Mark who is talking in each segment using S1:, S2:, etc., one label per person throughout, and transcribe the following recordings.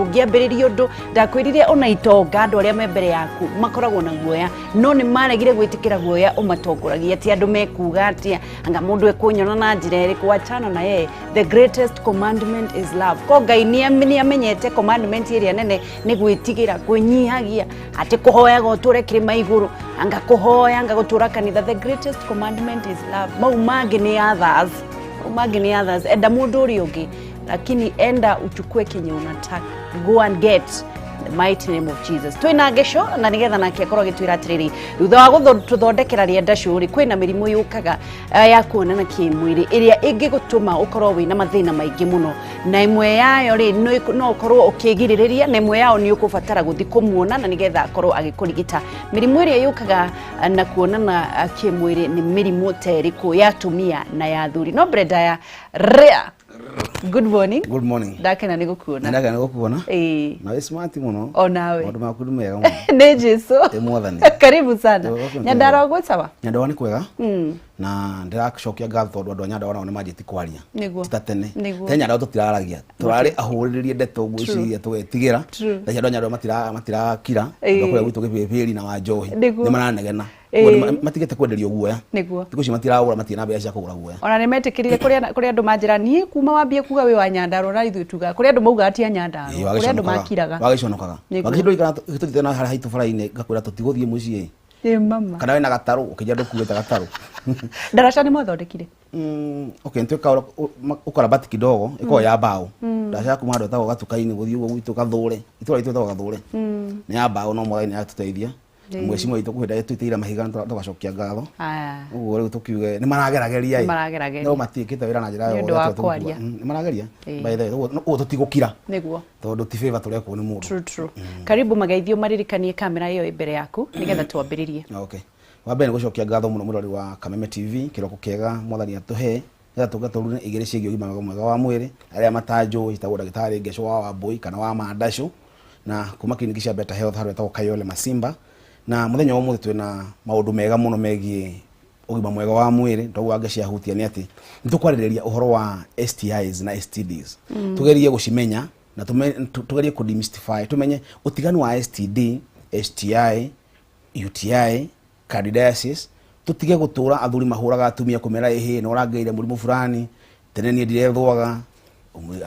S1: ungiambiriria undu ndakwirire ona itonga andu aria me mbere yaku makoragwo na guoya no ni maregire gwitikira guoya umatongoragia ti andu mekuga atia anga mundu ekunyona na njira iriku wachana na ye. The greatest commandment is love. Ko Ngai ni amenyete commandment iria nene ni gwitigira kunyihagia ati kuhoya goture kirima iguru anga kuhoya anga gutura kanitha. The greatest commandment is love. Maumangi ni others enda mundu uri ungi lakini enda uchukue kenye unataka. Go and get the mighty name of Jesus. Twina gesho na nigetha nake akorwo gitwira atiriri thutha wa guthondekera rienda shuri kwina mirimu yukaga ya kuonana kimwiri iria ingigutuma ukorwo wina mathina maingi muno na imwe yayo ri no ukorwo ukigiriria na imwe yao ni ukubatara guthi kumuona na nigetha akorwo agikurigita. Mirimu iria yukaga na kuonana kimwiri ni mirimu teriku ya tumia na ya thuri. No breda ya rea. Good morning.
S2: Good morning.
S1: Ndakena nigukuona.
S2: Ndakena nigukuona.
S1: Na
S2: we smart muno.
S1: O nawe.
S2: Maundu maku ni mega muno.
S1: Ne Jesu.
S2: Mwathani.
S1: Karibu sana. Nyandara gwe sawa?
S2: Nyandara ni kwega. Na ndiracokia ngatho andu Nyandara ni majiti kwaria. Titatene. Nyandara tutiraragia. Turari ahuriririe ndeto gwiciria tugetigira. Na Nyandara matira kira. Ndokore gwitu gibibiri na wanjohi. Ni maranegena. Matigete kwenderio guoya. Tikuci matiraura matina mbia cia kugura guoya.
S1: Ona ni metikirire kuri andu manjira nie kuma wambie kuga we wa Nyandara na ithu tuga kuri andu mauga atia Nyandara. Kuri andu makiraga.
S2: Wagiconokaga. Wagicono ikara tutitena hari haitu faraine gakwira tutiguthie mucie.
S1: Mama.
S2: Kana wena gataru ukija ndukuweta gataru.
S1: Darasha ni mwathondekire.
S2: Okay, ntweka ukora bati kidogo iko ya bao. Darasha kuma ndo tawo gatukaini guthie ugo gwitu gathure. Itura itu tawo gathure. Ni ya bao no mwaini atuteithia. Mwecimu itu kuhenda twitira mahiga tugacokia ngatho. Uguo riu tukiuge ni maragerageria. No matikite wira na njira yo. Ni marageria. By the way, no tutigukira. Niguo. Tondu ti favor turekwo ni mundu.
S1: True. Karibu magaithio maririkanie kamera iyo imbere yaku nigetha twambiririe.
S2: Okay. Wambe ni gucokia ngatho muno murori wa Kameme TV kiroko kega mwathani atuhe ya tugatorune igere ciegi ugima mwega wa mwiri aria matanjo itagwo ndagitari ngesho wa BOI kana wa mandasho na kuma kinikisha Better Health haru etagwo Kayole Masimba. Na muthenya wa mutwe twina maundu mega muno megie ugima mwega wa mwiri ndogo angecia hutia ni ati nitukwarireria uhoro wa STIs na STDs. Tugerie gucimenya na tugerie ku demystify tumenye utiganu wa STD, STI, UTI, candidiasis. Tutige gutura athuri mahuraga atumia kumera ehe na urangeire murimu fulani tene ni ndirethwaga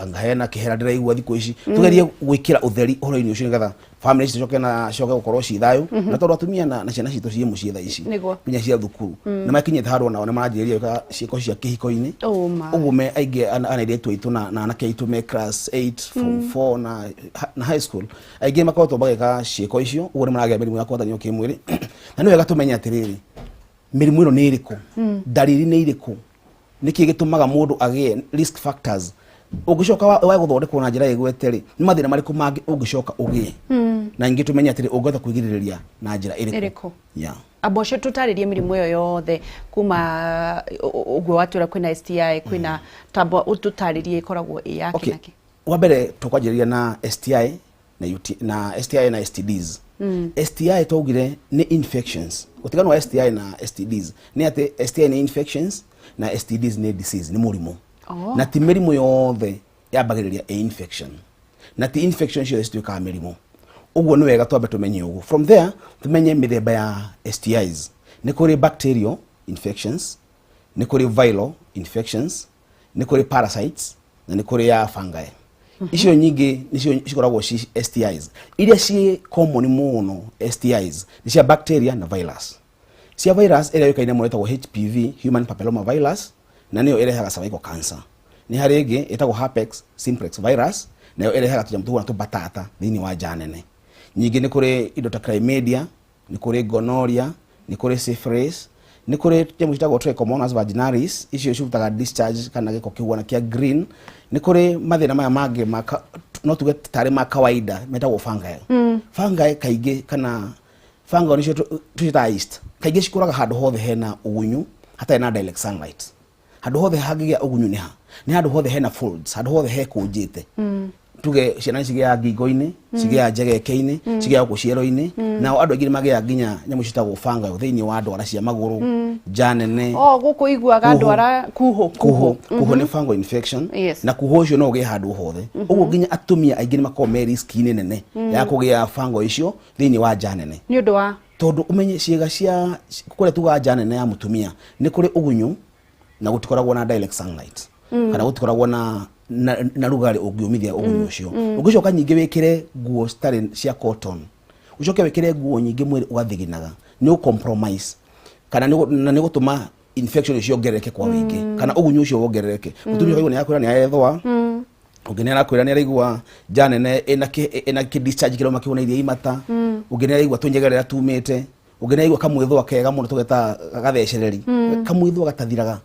S2: angahena kihera ndiraigua thiku ici. Tugerie gwikira utheri uhoro-ini ucio nigetha family cicoke gukorwo ci thayu na tondu atumia na ciana citu cie mucie tha ici nginya cia thukuru na makinyite haru na maranjiriria ciiko cia kihiko-ini. Uguo me aingi anairetu aitu na anake aitu me class 8 form 4 na high school aingi makorwo bageka ciiko icio. Uguo ni maragia mirimu ya kugwatanio kimwiri na ni wega tumenye atiriri mirimu ino ni iriku, dalili ni iriku, niki gitumaga mundu agie risk factors. Ugicoka wa guthondekwo na njira igweteri ni mathina mariku mangi ugicoka ugie na ingi tumenya atiri ugotha kwigiriria na njira iriku. Abosho tutaririe mirimu yo yothe kuma ugwe watwira kwina STI kwina tabo ututaririe ikoragwo yake naki. Wa mbere tukwanjiriria na STI na STI na STDs. STI tugire ni infections. Utigano wa STI na STDs ni ati STI ni infections na STDs ni disease ni murimu. Na ti mirimu yothe yambagiriria infection na ti infection cio cituikaga mirimu. Uguo ni wega twambe tumenye uguo. From there tumenye mithemba ya STIs. Ni kuri bacterial infections, ni kuri viral infections, ni kuri parasites na ni kuri ya fungi. Icio nyingi nicio cikoragwo ci STIs. Iria ci common muno STIs ni cia bacteria na virus. Cia virus ĩrĩa yũkaine mũno ĩtagwo HPV, human papilloma virus, na niyo irehaga cervical cancer. Ni hari ingi itagwo herpes simplex virus, nayo irehaga tujamu tuhura tubatata thini wa janene. Nyingi ni kuri indo ta chlamydia, ni kuri gonorrhea, ni kuri syphilis, ni kuri jamu itagwo trichomonas vaginalis, icio cutaga discharge kana giko kiwana kia green, ni kuri mathina maya mangi no tuge tare ma kawaida metagwo fungi. Fungi kaige kana fungi nicio tuita yeast. Kaige cikuraga handu hothe hena ugunyu hata na direct sunlight. Handu hothe hagigia ugunyu ni handu hothe hena folds, handu hothe hekunjite. tuge ciana cigea ngingo-ini cigea njegeke-ini cigea guciero-ini nao andu aingi magea nginya nyamu citagwo fanga thiini wa ndwara cia maguru janene
S1: guku iguaga ndwara kuhu
S2: ni fungal infection na kuhu ucio no ugie handu hothe uguo nginya atumia aingi ni makoo me risk nene ya kugia fungal icio thiini wa janene
S1: ni undu wa
S2: tondu umenye ciega cia kuria tuga janene ya mutumia ni kuri ugunyu na gutikoragwo na direct sunlight kana gutikoragwo na rugari ungiumithia ugunyu ucio ugicoka nyingi wikire nguo stari cia cotton ucoke wikire nguo nyingi mwiri ugathiginaga ni compromise kana ni gutuma infection icio ongerereke kwa wingi kana ugunyu ucio wongerereke mutumia kaigua ni akwira ni aethwa ugene arakwira ni araigua janene ena ki discharge kiro makiona iria imata ugene araigua tunyegerera tumite ugene araigua kamwithwa kega muno tugeta gathecereri kamwithwa gatathiraga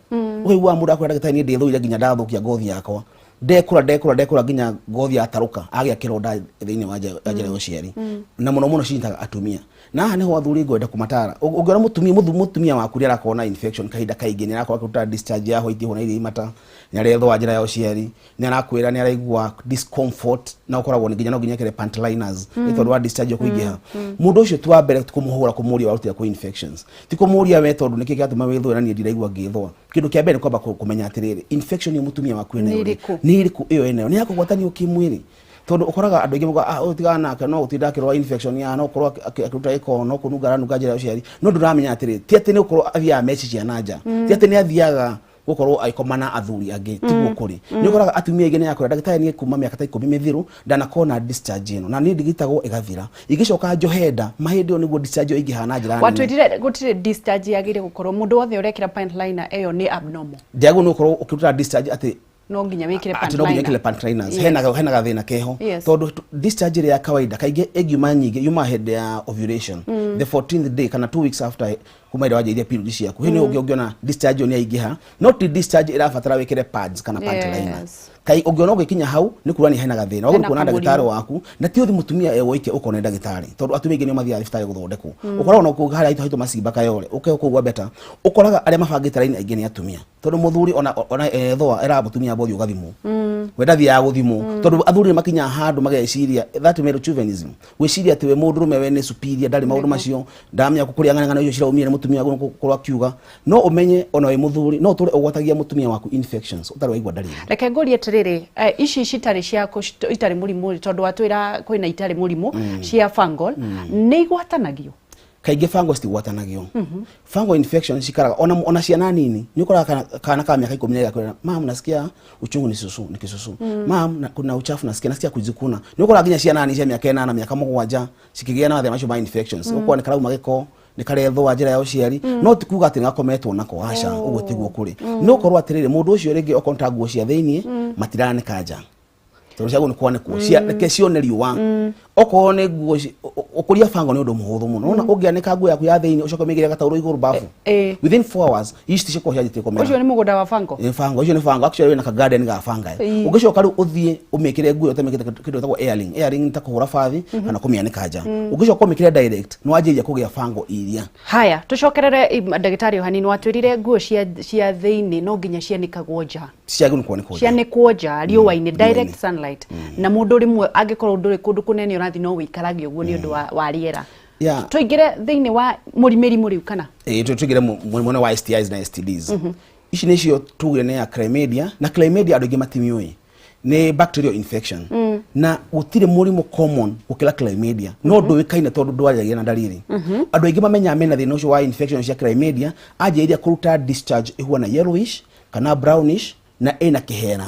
S2: ukaigua mundu akwira ndagitari ni ndithuire nginya ndathukia ngothi yakwa ndekura nginya ngothi ataruka agia kironda thiini wa njira ya uciari na muno cinitaga atumia na haha niho athuri ngwenda kumatara ungiona mutumia waku ri arakona infection kahinda kaingi ni arakora kuruta discharge ya hoiti hona iri imata ni arethwa njira ya uciari ni arakwira ni araigua discomfort na ukoragwo ni nginya no nginya kire pantliners ni tondu wa discharge kuingiha mundu ucio twa mbere tukumuhura kumuria warutira ku infections tikumuria we tondu niki kiatuma withwe na ni ndiraigua ngithwa kindu kia mbere kwamba kumenya atiriri infection ya mutumia waku ni iriku iyo ene ni yakugwatanio kimwiri tondu ukoraga andu aingi muga utigana nake no utinda kirwa infection ya no ukorwa akiruta iko no kunugara nuga njira uciari no nduramenya atiri ti ati ni ukorwa athia meci cia nanja ti ati ni athiaga gukorwo aikomana athuri angi tiguo kuri ni ukoraga atumia aingi ni yakora ndagitari ni kuma miaka 10 mithiru ndanakona discharge ino na ni ndigitagwo igathira igicoka njohenda mahindi niguo discharge ingi hana njira
S1: watwitire gutire discharge yagire gukorwo mundu wothe urekira pint-liner eyo ni abnormal
S2: ndiago no ukorwo ukiruta discharge ati
S1: no nginya wikire
S2: pant-liners hena gathina keho tondu discharge ya kawaida kaige egiuma nyingi yuma hede ya ovulation the 14th day kana 2 weeks after kuma ida waje iria period ciaku hene ungiona discharge ni aigiha not discharge irafatara wikire pads kana pant-liners kai ungiona ugikinya hau ni kurani hena gathina waguru kuona ndagitari waku na ti uthi mutumia ewoike ukone ndagitari tondu atumia ingi ni mathia thibitari guthondekwo ukoraga no kuhara hito macimba kayore ukegwa beta ukoraga aria mabangite raini aingi ni atumia tondu muthuri ona ethwa era mutumia bothi ugathimu wenda thia guthimu tondu athuri makinya handu mageciria that male chauvinism wiciria ati we mundu rume we ni superior ndari maundu macio ndamenya kukuria ngana icio ciraumire mutumia gukorwa kiuga no umenye ona we muthuri no turi ugwatagia mutumia waku infections utari waigwa dalili
S1: reke ngorie atiriri ici citari ciako itari murimu tondu watwira kwina itari murimu cia fungal ni igwatanagio kaige fungal citigwatanagio fungal infection cikaraga ona ciana nini ni ukora kana ka miaka 10 yakwira mam nasikia uchungu ni kisusu mam kuna uchafu nasikia kujikuna ni ukora nginya ciana nini cia miaka 8 na miaka 7 cikigia na thema cio infections uko ni karauma giko ni karethwa njira ya uciari no tikuga ati ngakometwo nako aca uguo tiguo kuri no korwo atirire mundu ucio ringi okonta nguo cia thiini matirane kanja tondu ciago ni kuone kuo cia cionerio wa okorwo ni nguo ukuria fango ni undu muhuthu muno ona ungianika nguo yaku ya thiini ucoke migire gatauro iguru bafu within 4 hours ici ciko ciajite komera ucio ni mugunda wa fango fango ucio ni fango actually na ka garden ga fanga ugicoka ru uthie umikire nguo utamikite kindu tagwo airing takuhura fathi kana kumianika nja ugicoka umikire direct no ajiria kugia fango iria haya tucokerere ndagitari Yohani watwirire nguo cia thiini no nginya cianikagwo nja ciagu ni kuoneka cianikwo nja riũa-inĩ direct sunlight na mundu rimwe angikorwo nduri kundu kunene urathi no wikarage uguo ni undu wa riera tuingire thiini wa murimu riu kana tuingire murimu wa STIs na STDs ici nicio tugire ni ya chlamydia na chlamydia andu ingi matimiui ni bacterial infection na gutire murimu common ukila chlamydia no nduikaine tondu ndwaragia na dalili andu ingi mamenya mena thina ucio wa infection cia chlamydia ajiria kuruta discharge ihuana yellowish kana brownish na ina kihera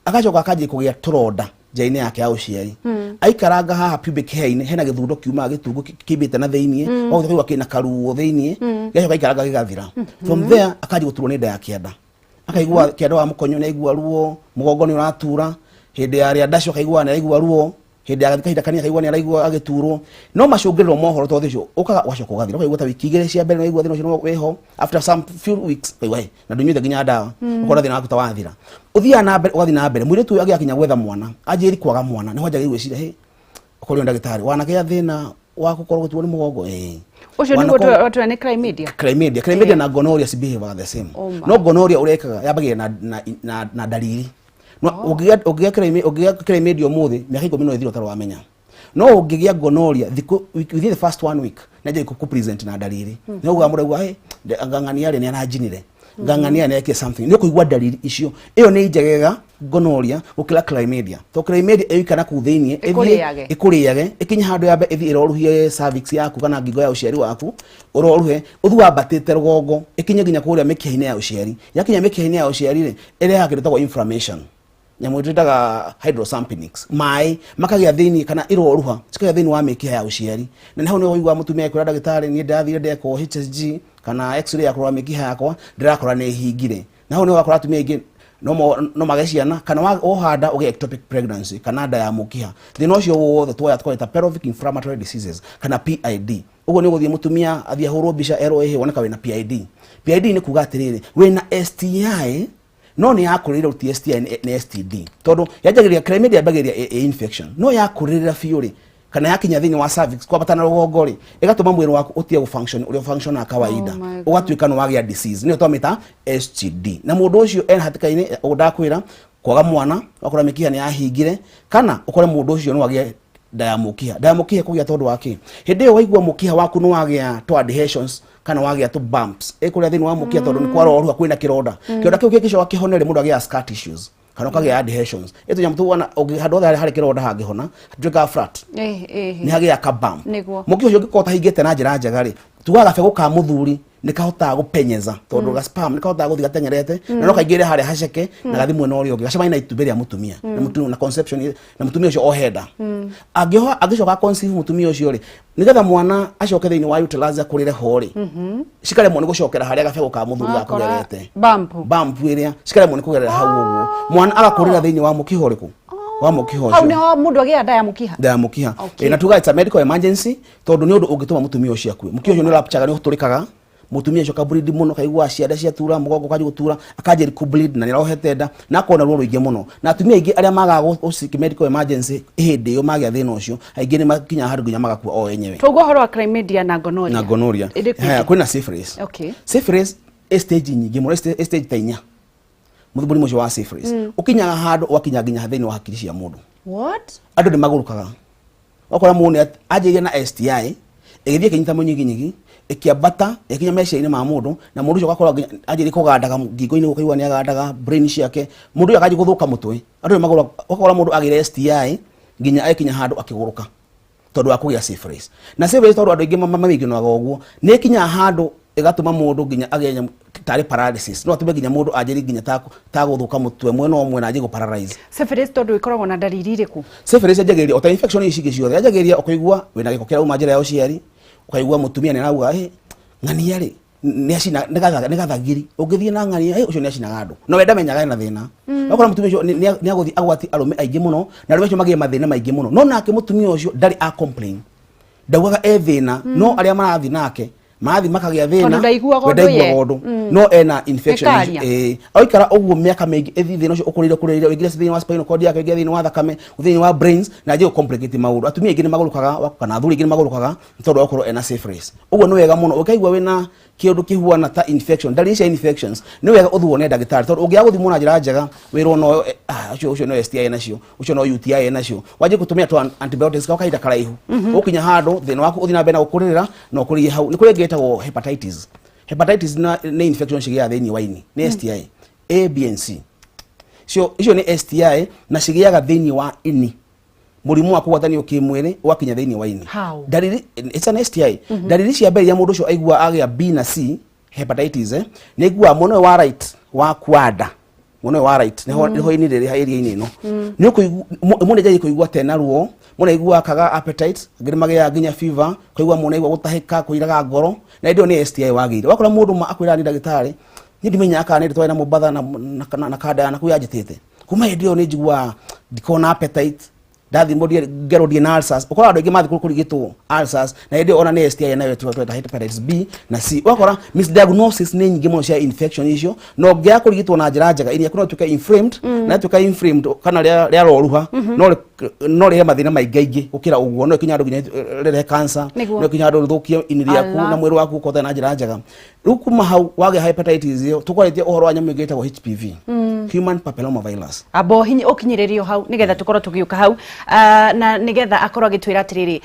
S1: agacoka akaje kugia turonda jaine yake ya uciari aikaranga haha pubic hair hena githundo kiuma gitungu kibite na thiini o thwa kina karuo thiini gacoka aikaranga gigathira from there akaje guturwo ni nda ya kianda akaigua kianda wa mukonyo na igua ruo mugongo ni uratura hindi ya ria ndacio akaigua na igua ruo hindi ya kahinda kanini akaigua ni araigua agiturwo no macungiriro mohoro to thicio ukaga wacoka ugathira ukaigua ta wiki igire cia mbere na igua thina ucio weho after some few weeks we na ndunyuite nginya ndawa ukora thina waku ta wathira uthia na mbere ugathi na mbere mwire tu agiakinya gwetha mwana ajiri kwaga mwana ni hoja gigwicira he ukori ndagitari wanake thina wako korwo gutwo ni mugongo ucio ni watu ni chlamydia na gonorrhea behave the same no gonorrhea urekaga yabagia na dalili
S2: no ũngĩgĩa media mũthĩ mĩaka 10 no ĩthira ũtarĩ wamenya no ũngĩgĩa gonorrhea within the first 1 week nĩnjĩ ku present na dalili no ugamũraigua ngang'ania rĩ nĩ anajinire ngang'ania nĩ yake something nĩ kũigua dalili icio ĩyo nĩ njegega gonorrhea gũkĩra chlamydia to chlamydia ĩikara ku thĩinĩ ĩkũrĩage ĩkinya handũ yambe ĩthiĩ ĩroruhie cervix yaku kana ngingo ya ũciari waku ũroruhe ũthiĩ wambatĩte rũgongo ĩkinye nginya kũrĩa mĩkiha-inĩ ya ũciari yakinya mĩkiha-inĩ ya ũciari rĩ ĩrehaga kĩndũ gĩtagwo inflammation nyamũ twĩtaga hydrosalpinx maĩ makagĩa thĩinĩ kana iroruha cikagĩa thĩinĩ wa mĩkiha ya ũciari na nĩ hau nĩ ũiguaga mũtumia akwĩra ndagĩtarĩ niĩ ndathire ndekwo HSG kana x-ray ya kũrora mĩkiha yakwa ndĩrakora nĩ hingire na hau nĩ ũgakora atumia aingĩ no magĩe ciana kana wohanda ũgĩe ectopic pregnancy kana nda ya mũkiha thĩna ũcio wothe tweta pelvic inflammatory diseases kana PID ũguo nĩ ũgũthiĩ mũtumia athiĩ ahũrwo mbica erwo woneka wĩna PID nĩ kuga atĩrĩrĩ wĩna STI no nĩ yakũrĩrĩra uti STI nĩ STD tondũ yanjagĩrĩria chlamydia yambagĩrĩria infection no yakũrĩrĩra biũ rĩ kana yakinya thĩinĩ wa cervix kwambatana rũgongo rĩ ĩgatũma mwĩrĩ waku ũtige gũfunction ũrĩa function na kawaida ũgatuĩka nĩ wagĩa disease nĩyo twamĩta STD na mũndũ ũcio ena hatĩka-inĩ ũndakwĩra kwaga mwana wakora mĩkiha nĩ yahingire kana ũkore mũndũ ũcio nĩ wagĩa nda ya mũkiha kũgĩa tondũ wake hĩndĩ ĩyo waigua mũkiha waku nĩ wagĩa to adhesions kana wagĩa to bumps ĩkũrĩa thĩinĩ wa mũkiha tondũ nĩ kwaroruha kwĩna kĩronda kĩu kĩgicoka kĩhonere mũndũ agĩa scar tissues kana ukagĩa adhesions ĩto nyamũ tuona handũ hothe harĩ kĩronda hangĩhona tuĩkaga flat nĩ hagĩa ka bump mũkiha ũcio ũngĩkorwo ũtahingĩte na njĩra njega rĩ tugaga kabegũ ka mũthuri nĩ kahotaga gũpenyeza tondũ ga spam nĩ kahotaga gũthiĩ gatengerete na no kaingĩre harĩa haceke na gathi mwena ũrĩa ũngĩ gacemania na itumbĩ rĩa mũtumia na conception na mũtumia ũcio ohenda angĩcoka conceive mũtumia ũcio rĩ nĩgetha mwana acoke thĩinĩ wa uterus akũrĩre ho rĩ cikaremwo nĩ gũcokera harĩa gabegũ ka mũthuri gakũgerete bump ĩrĩa cikaremwo nĩ kũgerera hau ũguo mwana agakũrĩra thĩinĩ wa mũkiha ũrĩkũ wa mũkiha ũcio
S1: hau nĩho mũndũ agĩa nda ya mũkiha
S2: na tuga it's a medical emergency tondũ nĩ ũndũ ũngĩtũma mũtumia ũcio akue mũkiha ũcio nĩ ũrapchaga nĩ ũtũrĩkaga mutumia coka bleed muno kaigua cianda cia tura mugongo kaji gutura akaje ku bleed na nirohete nda na kona ruo ruingi muno na atumia ingi aria magaga usiki medical emergency ihindi yo magya thina ucio aingi ni makinya handu nginya magakua o enyewe
S1: togo horo chlamydia na gonorrhea
S2: haya kwina syphilis syphilis stage nyingi muno stage tainya muthuburi mucio wa syphilis ukinya handu wakinya nginya thina wa hakiri cia mundu andu ni magurukaga wakora mundu aje na STI igithie kinyita munyigi ikiambata ikinya meciria-inĩ ma mũndũ na mũndũ ũcio agakorwo anjĩrĩ kũgandaga ngingo-inĩ gũkaigua nĩ agandaga brain ciake mũndũ ũyũ akanjĩ gũthũka mũtwe andũ nĩ magũra ũkora mũndũ agĩre STI nginya akinya handũ akĩgũrũka tondũ wa kũgĩa syphilis na syphilis tondũ andũ aingĩ mamĩiganaga ũguo nĩ ikinya handũ igatũma mũndũ nginya agĩe tarĩ paralysis no atũme nginya mũndũ anjĩrĩ nginya ta gũthũka mũtwe mwena ũmwe na anjĩ gũparalyze
S1: syphilis tondũ ikoragwo na dalili irĩkũ
S2: syphilis yanjagĩrĩria o ta infection ici ingĩ ciothe yanjagĩrĩria ũkaigua wĩna gĩko kĩrauma njĩra ya ũciari ukaigua mũtumia nĩ arauga ng'ania rĩ nĩ acina nĩ gathagiri ũngĩthiĩ na ng'ania ũcio nĩ acinaga andũ no wenda menyaga na thĩna wakora mũtumia ũcio nĩ agũthiĩ agwati arũme aingĩ mũno na arũme acio magĩe mathĩna maingĩ mũno no nake mũtumia ũcio ndarĩ a complain ndaugaga thĩna no arĩa marathiĩ nake mathi makagĩa thĩna ndaiguaga ũndũ no ena infection oikara ũguo mĩaka mĩingĩ thĩna ũcio ũkũrĩire ũingĩre thĩinĩ wa spinal cord yake thĩinĩ wa thakame thĩinĩ wa brains na njĩ complicate maũndũ atumia aingĩ nĩ magũrũkaga kana athuri aingĩ nĩ magũrũkaga tondũ okorwo ena syphilis ũguo nĩ wega mũno ũkaigua wĩna kĩndũ kĩhuana ta infection dalili cia infections nĩ wega ũthurwo nĩ ndagĩtarĩ tondũ ũngĩaga gũthimwo na njĩra njega wĩrwo no ũcio no STI nacio ũcio no UTI nacio wanjĩ gũtũmĩra to antibiotics kwa kahinda karaihu ũkinya handũ thĩna waku ũthiĩ na mbere na gũkũrĩrĩra na ũkũrĩrie hau nĩ kũrĩ getagwo hepatitis nĩ infection cigĩaga thĩinĩ wa ini nĩ STI A, B and C icio nĩ STI na cigĩaga thĩinĩ wa ini mũrimũ wa kugwatanio kimwiri wakinya thĩinĩ wa ini dalili it's an STI dalili cia mbere ya mũndũ ũcio aigua agĩa B na C hepatitis nĩ aigua mũno wa right wa kwanda mũno wa right nĩho ini rĩrĩ area-inĩ ĩno nĩ ũkũigua mũndũ nĩ kũigua tena ruo mũndũ aigua kaga appetite ngĩrĩ magĩa nginya fever kũigua mũndũ aigua gũtahĩka kũiraga ngoro na ndio nĩ STI wagĩire wakora mũndũ akwĩra nĩ ndagĩtarĩ nĩ ndimenya kana nĩ twena mũbatha na kada na kuya njitĩte kuma ndio nĩ njigua ndikona appetite ndathi modie ngero die na ulcers ukora andu ingi mathi kurigitwo ulcers na hindi ona ni STI nayo tweta hepatitis B na C wakora misdiagnosis ni nyingi muno cia infection icio no ngia kurigitwo na njira njega iria kuno tuka inflamed na tuka inflamed kana ria roruha no ri mathina maingi ukira uguo no kinya andu ginya rere cancer no kinya andu thukie ini yaku na mwiri waku ukothe na njira njega rukuma hau wage hepatitis iyo tukwaretie uhoro wa nyamu igitagwo HPV human papilloma virus
S1: abo hinyi okinyiririo hau nigetha tukorwo tugiuka hau na nigetha akorwo agitwira atiriri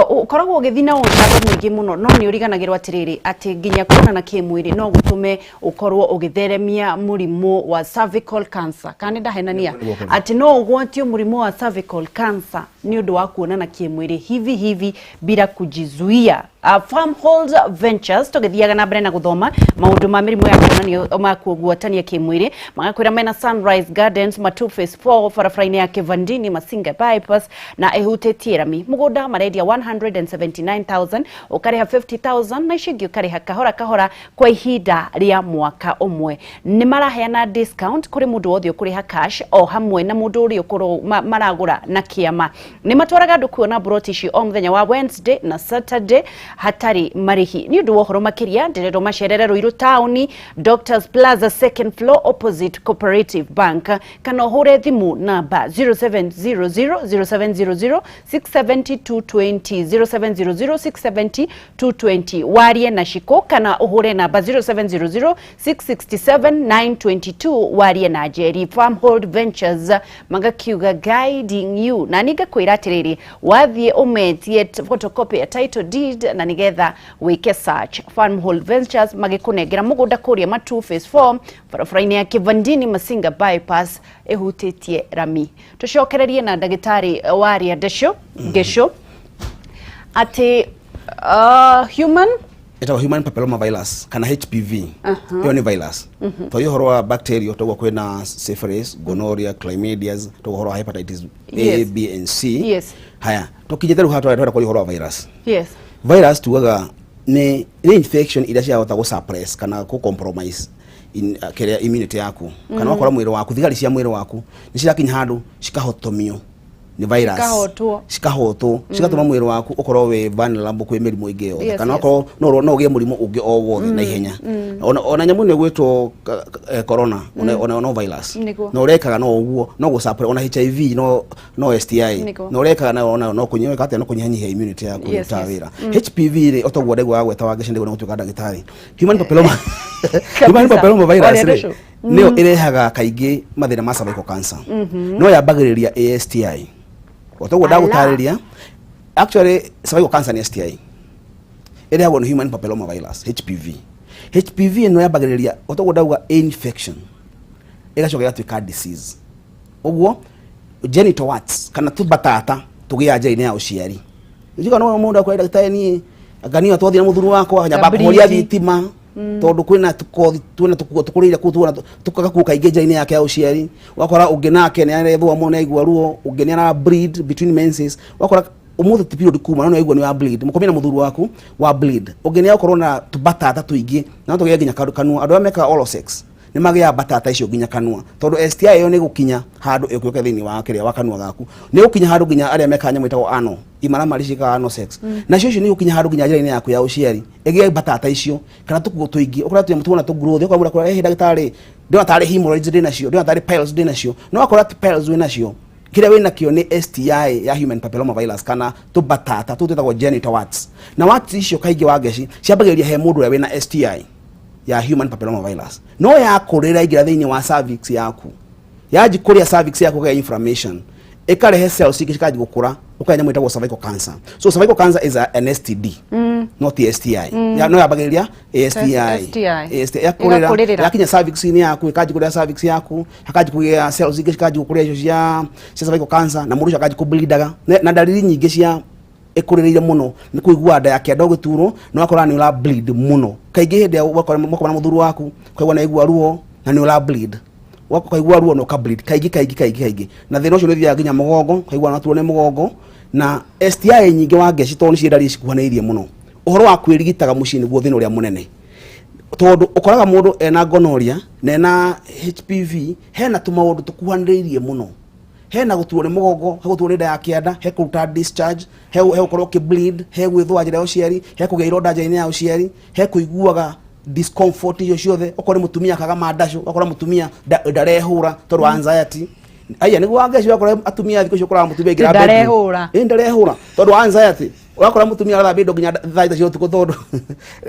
S1: ukoragwo ugithina ungatho mwingi muno no ni uriganagirwo atiriri ati nginya kuona na kimwiri no gutume ukorwo ugitheremia murimu wa cervical cancer kandi ndahenania ati no ugwatio murimu wa cervical cancer ni undu wa kuona na kimwiri hivi bila kujizuia. Farmhold Ventures tugithiaga na mbere na guthoma maundu ma mirimu ya kuonanio ma kugwatania kimwiri magakwira mena Sunrise Gardens ma 2 phase 4 barabara-ini ya Kivandini Masinga bypass na ehutetie rami mugunda marendia 179,000 ukariha 50,000 na icio ingi ukariha kahora kwa ihinda ria mwaka umwe ni maraheana discount kuri mundu wothe ukuriha cash o hamwe na mundu uri ukuru maragura na kiama ni matwaraga andu kuona broti icio o muthenya wa Wednesday na Saturday hatari marihi ni undu wohoro makiria ndirero macerere Ruiru Town Doctors Plaza second floor opposite Cooperative Bank kana hure thimu namba 0700 670-220 warie na shiko kana uhure namba 0700-667-922 warie na Jerry. Farmhold Ventures magakiuga guiding you na niga kwira atiriri wathie umetie photocopy ya title deed na nigetha wike search. Farmhold Ventures magikunengera mugunda kuria ma 2 phase 4 barabara-ini ya Kivandini Masinga bypass ehutetie rami. Tucokererie na ndagitari waria ndesho gesho ati human
S2: papilloma virus kana HPV iyo ni virus to yo horwa bacteria to kwena syphilis gonorrhea chlamydia to horwa hepatitis A B and C haya to kijetheru hatwa kwa horwa virus virus tuwaga ni infection ila cia hota go suppress kana ko compromise in immunity yaku kana wakora mwiri waku thigari cia mwiri waku ni cirakinya handu cikahotomio ni virus cikahotwo cigatuma mwiri waku ukorwo we vulnerable kwi mirimu ingi yothe kana ukorwo no ugie murimu ungi o wothe na ihenya ona nyamu ni gwitwo corona no virus no urekaga no uguo no gusapre ona HIV no STI no urekaga no kunyewe kate no kunyihanyihia immunity yaku utawira HPV ri otogwo ndego wa gweta wangeci ndego no gutuka ndagitari human papilloma virus nio irehaga kaingi mathina ma cervical cancer no yambagiriria ASTI otogwo ndagutariria actually cervical cancer ni STI irehagwo ni human papilloma virus HPV no yambagiriria otogwo ndauga infection igacoka igatuika disease ogwo genital warts kana tubatata tugia njira-ini ya uciari njuga no mundu akwenda ndagitari ni aganio twathia na muthuru wakwa nyamba kuhoria thitima tondu kwina tukurira kutuona tukagaku kaingi njira-ini yake ya uciari wakora ungi nake ni arethwa muno aigua ruo ungi ni ara bleed between menses wakora umuthi ti period kuma no aigua ni wa bleed mukomena muthuru waku wa bleed ungi ni akorwo na tubatata tuingi na tugia nginya kanua andu ameka oral sex ni magia batata icio nginya kanua tondu STI yo ni gukinya handu ikuyoka thini wa kiria wa kanua gaku ni gukinya handu nginya aria meka nyamu itagwo ano imara maricika ano sex na cio ni gukinya handu nginya njira-ini yaku ya uciari egia batata icio kana tukugo tuingi ukora tu mutuna tugrowth ukamura kwa ndagitari ndio atari hemorrhoids ndina cio ndio atari piles ndina cio no akora piles wina cio kile wina kio ni STI ya human papilloma virus kana tubatata tutagwo genital warts na warts icio kaingi wangeci ciambagiria he mundu ya wina STI ya human papilloma virus no ya kurira igira thini wa cervix yaku yaji kuria cervix yaku ga inflammation ikarehe cells ikikaji gukura ukanya mwitagwo cervical cancer. So cervical cancer is an STD not STI ya no yabagiriria STI ya kurira yakinya cervix ni yaku ikaji kuria cervix yaku hakaji kugia cells ikikaji gukuria icio cia cervical cancer na mundu akaji kubleedaga na dalili nyingi cia ekuririire muno ni kuigua nda yake ndogo turo no akora ni ula bleed muno kaingi hinde wakora moko na muthuru waku kaigua na igua ruo na ni ula bleed wako kaigua ruo no ka bleed kaingi na thina ucio ni thia nginya mugongo kaigua na tuo ni mugongo na STI nyingi wangeci to ni ciendari cikuhanairie muno uhoro wa kwirigitaga mucii niguo thina uria munene tondu ukoraga mundu ena gonorrhea na ena HPV hena tumaundu tukuhanairie muno he na gutuo ni mugongo he gutuo ni nda ya kianda he kuruta discharge he gukorwo ki bleed he gwithwa njira ya uciari he kugea ironda njira-ini ya uciari he kuiguaga discomfort iyo ciothe okore mutumia akaga mandasho okora mutumia ndarehura tondu anxiety aya niguo Wangeci wakora atumia thiko cio kora mutumia ngira ndarehura tondu anxiety wakora mutumia arathambia indo nginya thaita cio tuko tondu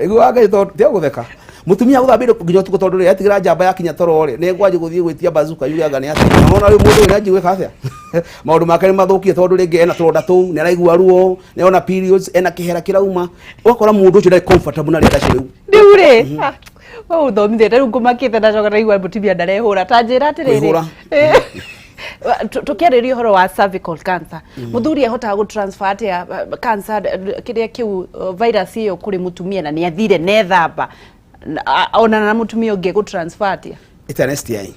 S2: niguo Wangeci tondu tio gutheka mutumia guthambia indo nginya tuko tondu ri atigira njamba yakinya torore ne ngwaje guthie gwitia bazuka yugaga ni ati ona ri mundu ni anjigwika atia maundu make ni mathukie tondu ringi ena turonda tu ni araigua ruo ni ona periods ena kihera kirauma wakora mundu ucio ndari comfortable na rinda cio
S1: riu ri o thomithete riu ngumakite ndacoka ndaigua mutumia ndarehura ta njira atiriri tukiariria horo wa cervical cancer muthuri ahotaga gu transfer atia cancer kiria kiu virus iyo kuri mutumia na ni athire nethamba ona na mutumia ungi gu transfer atia
S2: it's an STI.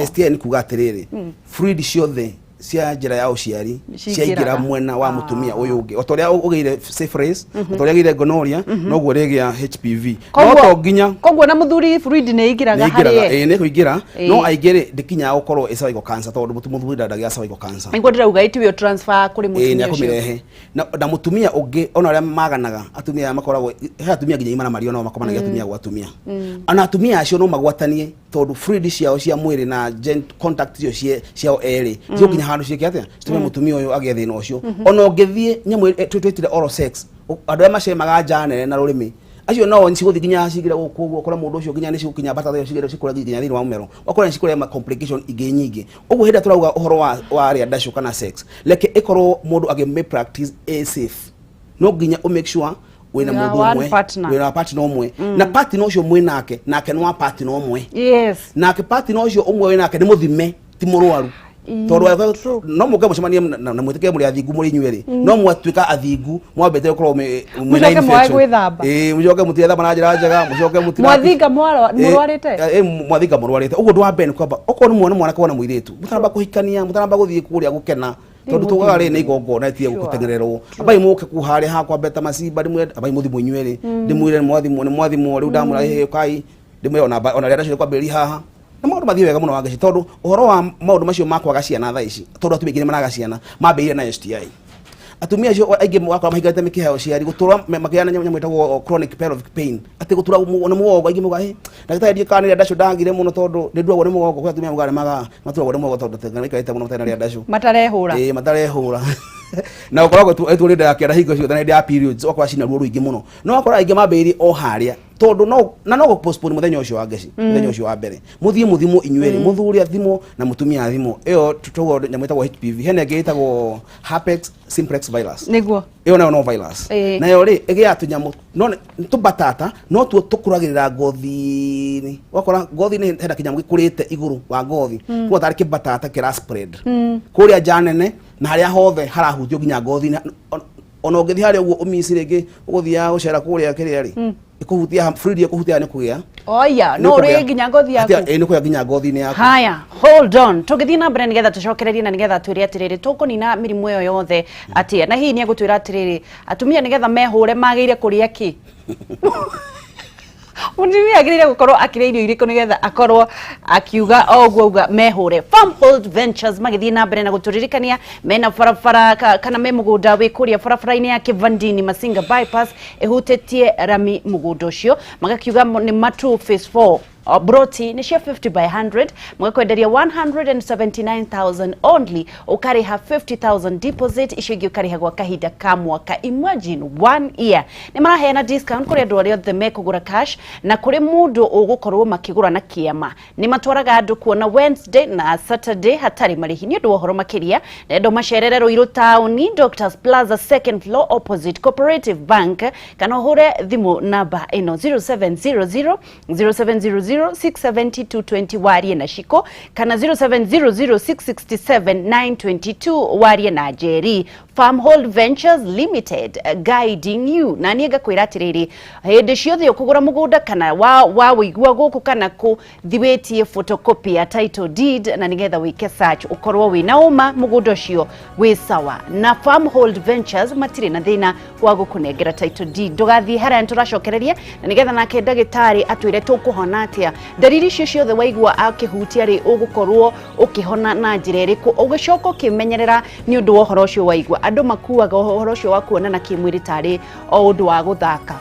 S2: STI ni kuga atiriri fluid ciothe cia njira ya uciari cia ingira mwena wa mutumia uyu ungi otoria ugeire syphilis otoria ugeire gonorrhea no guo regia HPV no to nginya
S1: koguo na muthuri fluid ni ingiraga hari
S2: ni kuingira no aigire ndikinya gukorwo cervical cancer tondu muthuri ndagia cervical cancer
S1: niguo ndirauga itibio transfer kuri mutumia
S2: ni akumirehe na mutumia ungi ona aria maganaga atumia makoragwo he atumia nginya imana mario no makomanagia atumia gwa atumia ana atumia acio no magwatanie tondu fluid ciao cia mwiri na contact ciao eri cio nginya handu cieke atia citume mutumia uyu agie thina ucio ona ngithie nyamu twitire oral sex andu macemaga njane na rurimi acio no nci guthi nginya cigira gukuguo kora mundu ucio nginya nici gukinya bata thayo cigira cikura nginya thini wa mumero wakora nici kure ma complication ingi nyingi uguo hinda turauga uhoro wa ria ndasho kana sex leke ikorwo mundu age me practice a safe no nginya o make sure wina mundu umwe wina partner umwe na partner ucio mwe nake no wa partner umwe
S1: yes
S2: nake partner ucio umwe wina nake ni muthime ti murwaru tondu no muke mucemanie na mwitike muri athingu muri inyueri no mwatuika athingu mwambete ukorwo mwina infection mujoke mutithamba na njira njega mujoke mutira
S1: mwathinga murwarite
S2: mwathinga murwarite uguo ndwa ben kwamba okorwo ni mwana kwana muiritu mutaramba kuhikania mutaramba guthie kuria gukena tondu tugaga ri ni igongona tie gutengererwo abai muke kuhari ha kwa beta masimba ndimwe abai muthimo inyueri ndimwire mwathimo riu ndamura he kai ndimwe ona ria ndacio kwambiri haha na maundu mathie wega muno Wangeci tondu uhoro wa maundu macio makwaga ciana thaa ici tondu atumia ngine maraga ciana mambeire na STI atumia acio aingi wakwa mahingate mikiha uciari gutura makiana nyamu itagwo chronic pelvic pain ati gutura na mugongo aingi mugahe ndagitari kanire ndacio ndangire muno tondu ndinduragwo ni mugongo kwa atumia mugare maga maturagwo ni mugongo tondu tengarika muno tena ria ndacio
S1: matarehura
S2: matarehura na ukoragwo tu ri ndakira hingo cio thana ya periods okwa cina ruo ruingi muno no akora aingi mambeire o haria tondu no go postpone muthenya ucio Wangeci muthenya ucio wa mbere muthie muthimo inyueri muthuri athimo na mutumia athimo iyo tutogo nyamwitagwo HPV hene ngeitagwo herpes simplex virus
S1: niguo
S2: iyo no virus na yo ri igia tunyamu no tubatata no tu tukuragirira ngothi wakora ngothi ni henda kinyamu gikurite iguru wa ngothi kwa tari kibatata kira spread kuria janene na haria hothe harahutio ginya ngothi ona ngethi haria uguo umisi ringi uguthia ucera kuria kiria ri ikuhutia fluid ikuhutia ni kugia
S1: oya no ri ginya ngothi yaku
S2: ni kugia ginya ngothi ni yaku
S1: haya hold on tugithii na mbere nigetha tucokererie na nigetha twire atiriri tukunina mirimu iyo yothe atia na hihi ni agutwira atiriri atumia nigetha mehure magire kuria ki Mutumia agirire gukorwo akire irio iriko nigetha akorwo akiuga oguo mehure Farmhold Ventures magithii na mbere na guturirikania mena farafara kana me mugunda wi kuria farafara-ini ya Kivandini Masinga bypass ehutetie rami mugunda ucio magakiuga ni matu phase 4 broti ni cia 50 by 100 mwekwenderia 179,000 only ukariha 50,000 deposit icigi ukariha gwa kahinda ka mwaka imagine 1 year ni maraheana discount kuri andu aria othe mekugura cash na kuri mundu ugukorwo makigura na kiama ni matwaraga andu kuona Wednesday na Saturday hatari marihi ni undu uhoro makiria na endo macererero iru tauni Doctors Plaza second floor opposite Cooperative Bank kana hure thimu namba ino 0700 67220 warie na shiko kana 0700 667 922 warie na Jerry Farmhold Ventures Limited, guiding you. Na niega kwira atiriri hindi ciothe ukugura mugunda kana wa wigua guku kana ku thiwetie photocopy ya title deed na nigetha wike search ukorwo wina uma mugunda ucio wi sawa. Na Farmhold Ventures matire na thina wa gukunengera title deed. Ndugathie haria nturacokereria na nigetha nake ndagitari atwire tukuhona atia. Dariri cio ciothe waigua akihutia ri ugukorwo ukihona na njira iriku ugicoka ukimenyerera ni undu wa uhoro ucio waigua. Andu makuaga uhoro ucio wa kuonana kimwiri tari o undu wa guthaka.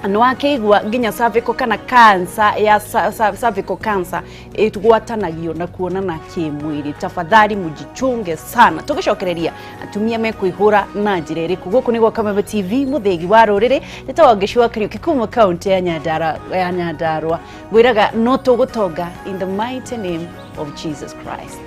S1: Nwakeigua nginya cervical kana cancer ya cervical cancer itugwatanagio na kuonana kimwiri. Tafadhali mujichunge sana. Tugicokereria atumia mekwihura na njira iriku. Guku nigwo Kameme TV muthegi wa ruriri nita Wangeci wa Kariuki kuma county ya Nyandarua. Gwiraga no tugutonga in the mighty name of Jesus Christ.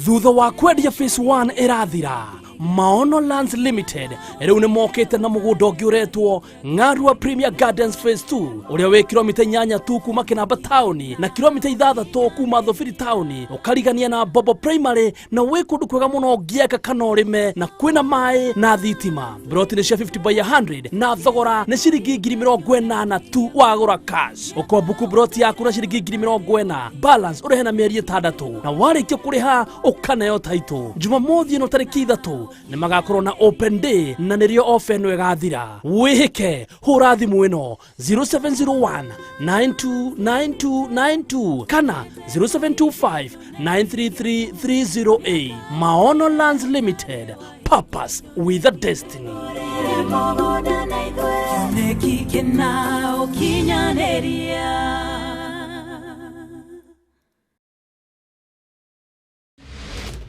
S3: Thutha wa kwendia phase 1 irathira, Maono Lands Limited riu ni mokete na mugunda ungi uretwo Ng'arua Premier Gardens phase 2 uria wi kilomita 8 tu kuma Kinamba town na kilomita 6 kuma Thofiri town, ukarigania na Bobo Primary na wi kundu kwega muno ngieka kana urime na kwina mai na thitima. Broti ni cia 50 by 100 na thogora ni ciringi 80,000 tu wagura cash. Ukombuku broti yaku na ciringi 80,000 balance urehe na mieri 6 na warikia kuriha ukanayo title. Jumamothi no tariki 3 ni magakorwo na open day na nirio offer no igathira. Wihike hura thimu ino 0701 929292 kana 0725 933308. Maono Lands Limited, purpose with a destiny.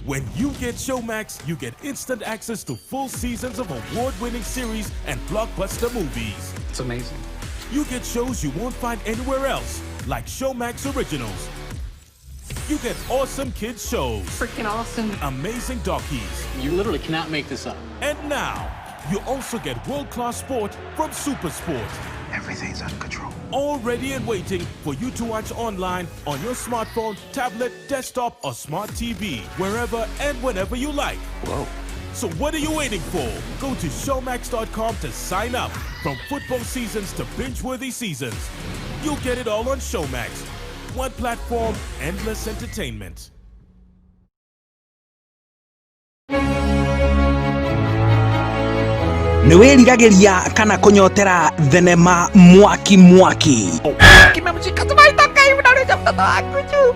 S4: When you get Showmax, you get instant access to full seasons of award-winning series and blockbuster movies.
S5: It's amazing.
S4: You get shows you won't find anywhere else, like Showmax Originals. You get awesome kids shows.
S5: Freaking awesome.
S4: Amazing dockies.
S5: You literally cannot make this up.
S4: And now, you also get world-class sport from Super Sport.
S6: Everything's under control.
S4: All ready and waiting for you to watch online on your smartphone, tablet, desktop, or smart TV, wherever and whenever you like.
S6: Whoa.
S4: So what are you waiting for? Go to showmax.com to sign up. From football seasons to binge-worthy seasons, you'll get it all on Showmax. One platform, endless entertainment.
S7: Niwiriragiria kana kunyotera thenema mwaki
S8: Kimemshika tumaitaka hivi na leo mtoto wangu juu.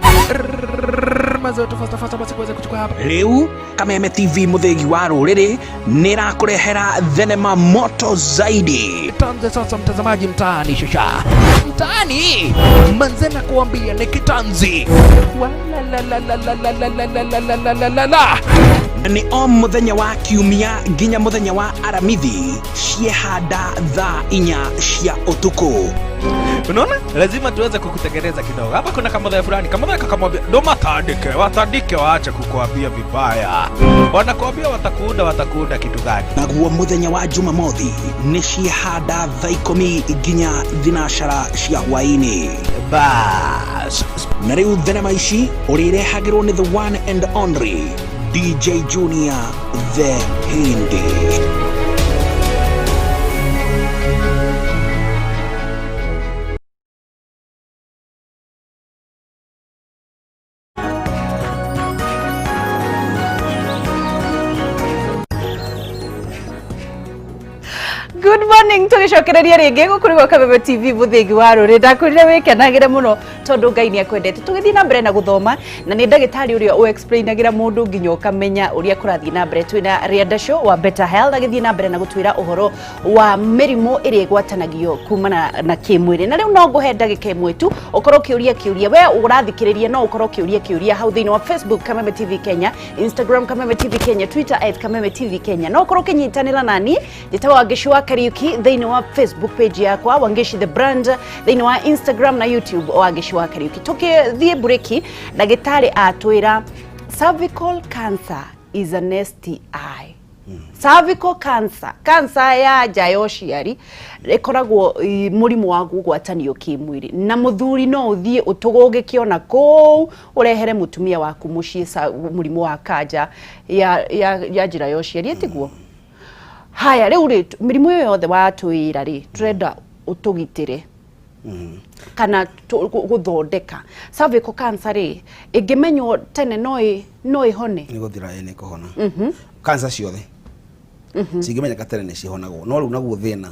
S8: Mazoto fasta basi kuweza kuchukua hapa.
S7: Riu Kameme TV muthegi wa ruriri nirakurehera thenema moto zaidi.
S8: Tanze sasa mtazamaji mtaani shusha. Mtaani manzena kuambia ni kitanzi. La.
S7: Ni o muthenya wa kiumia nginya muthenya wa aramithi ciehanda thaa 4 cia utuku.
S8: Unaona? Lazima tuweze kukutegereza kidogo. Hapa kuna kama fulani, kama wakamwambia ndo watandike waache kukuambia vibaya. Wanakuambia watakuunda kitu gani?
S7: Naguo muthenya wa Jumamothi ni ciehanda thaa 10 nginya thinashara cia hwaini.
S8: Bas.
S7: Na riu thenema ici urirehagirwo ni the one and only DJ Junior the Hindi.
S1: Good morning, tugicokereria ringi gukurigwo Kameme TV muthegi wa ruri. Ndakurire wikenagire muno tondu Ngai ni akwendete. Tugithii na mbere na guthoma na ni ndagitari uria u explainagira mundu nginya ukamenya uria kurathii na mbere. Twina riandasho wa Better Health agithii na mbere na gutwira uhoro wa mirimu iria igwatanagio kumana na kimwiri. Na riu no nguhe ndagika imwe tu ukorwo kiuria we urathikiriria no ukorwo kiuria hau thiini wa Facebook Kameme TV Kenya, Instagram Kameme TV Kenya, Twitter @Kameme TV Kenya. No ukorwo kinyitanira nani njetawa Wangeci wa Kariuki thĩinĩ wa Facebook page yakwa Wangeci the brand, thĩinĩ wa Instagram na YouTube Wangeci wa Kariuki. Tukithiĩ breaki, ndagĩtarĩ atwĩra cervical cancer is an STI. Cervical cancer ya nja ya ũciari ĩkoragwo mũrimũ wa kugwatanio kimwiri, na mũthuri no ũthiĩ ũtũgũgĩkĩona kũu ũrehere mũtumia waku mũciĩ mũrimũ wa kanja ya njĩra ya ũciari etiguo. Haya rĩu mĩrimũ ĩyo yothe watwĩra turenda ũtũgitĩre kana gũthondeka. Cervical cancer ĩngĩmenywo tene no ĩhone.
S2: Nĩ gũthira nĩ kũhona. Cancer ciothe cingĩmenyeka tene nĩ cihonagwo, no rĩu naguo thĩna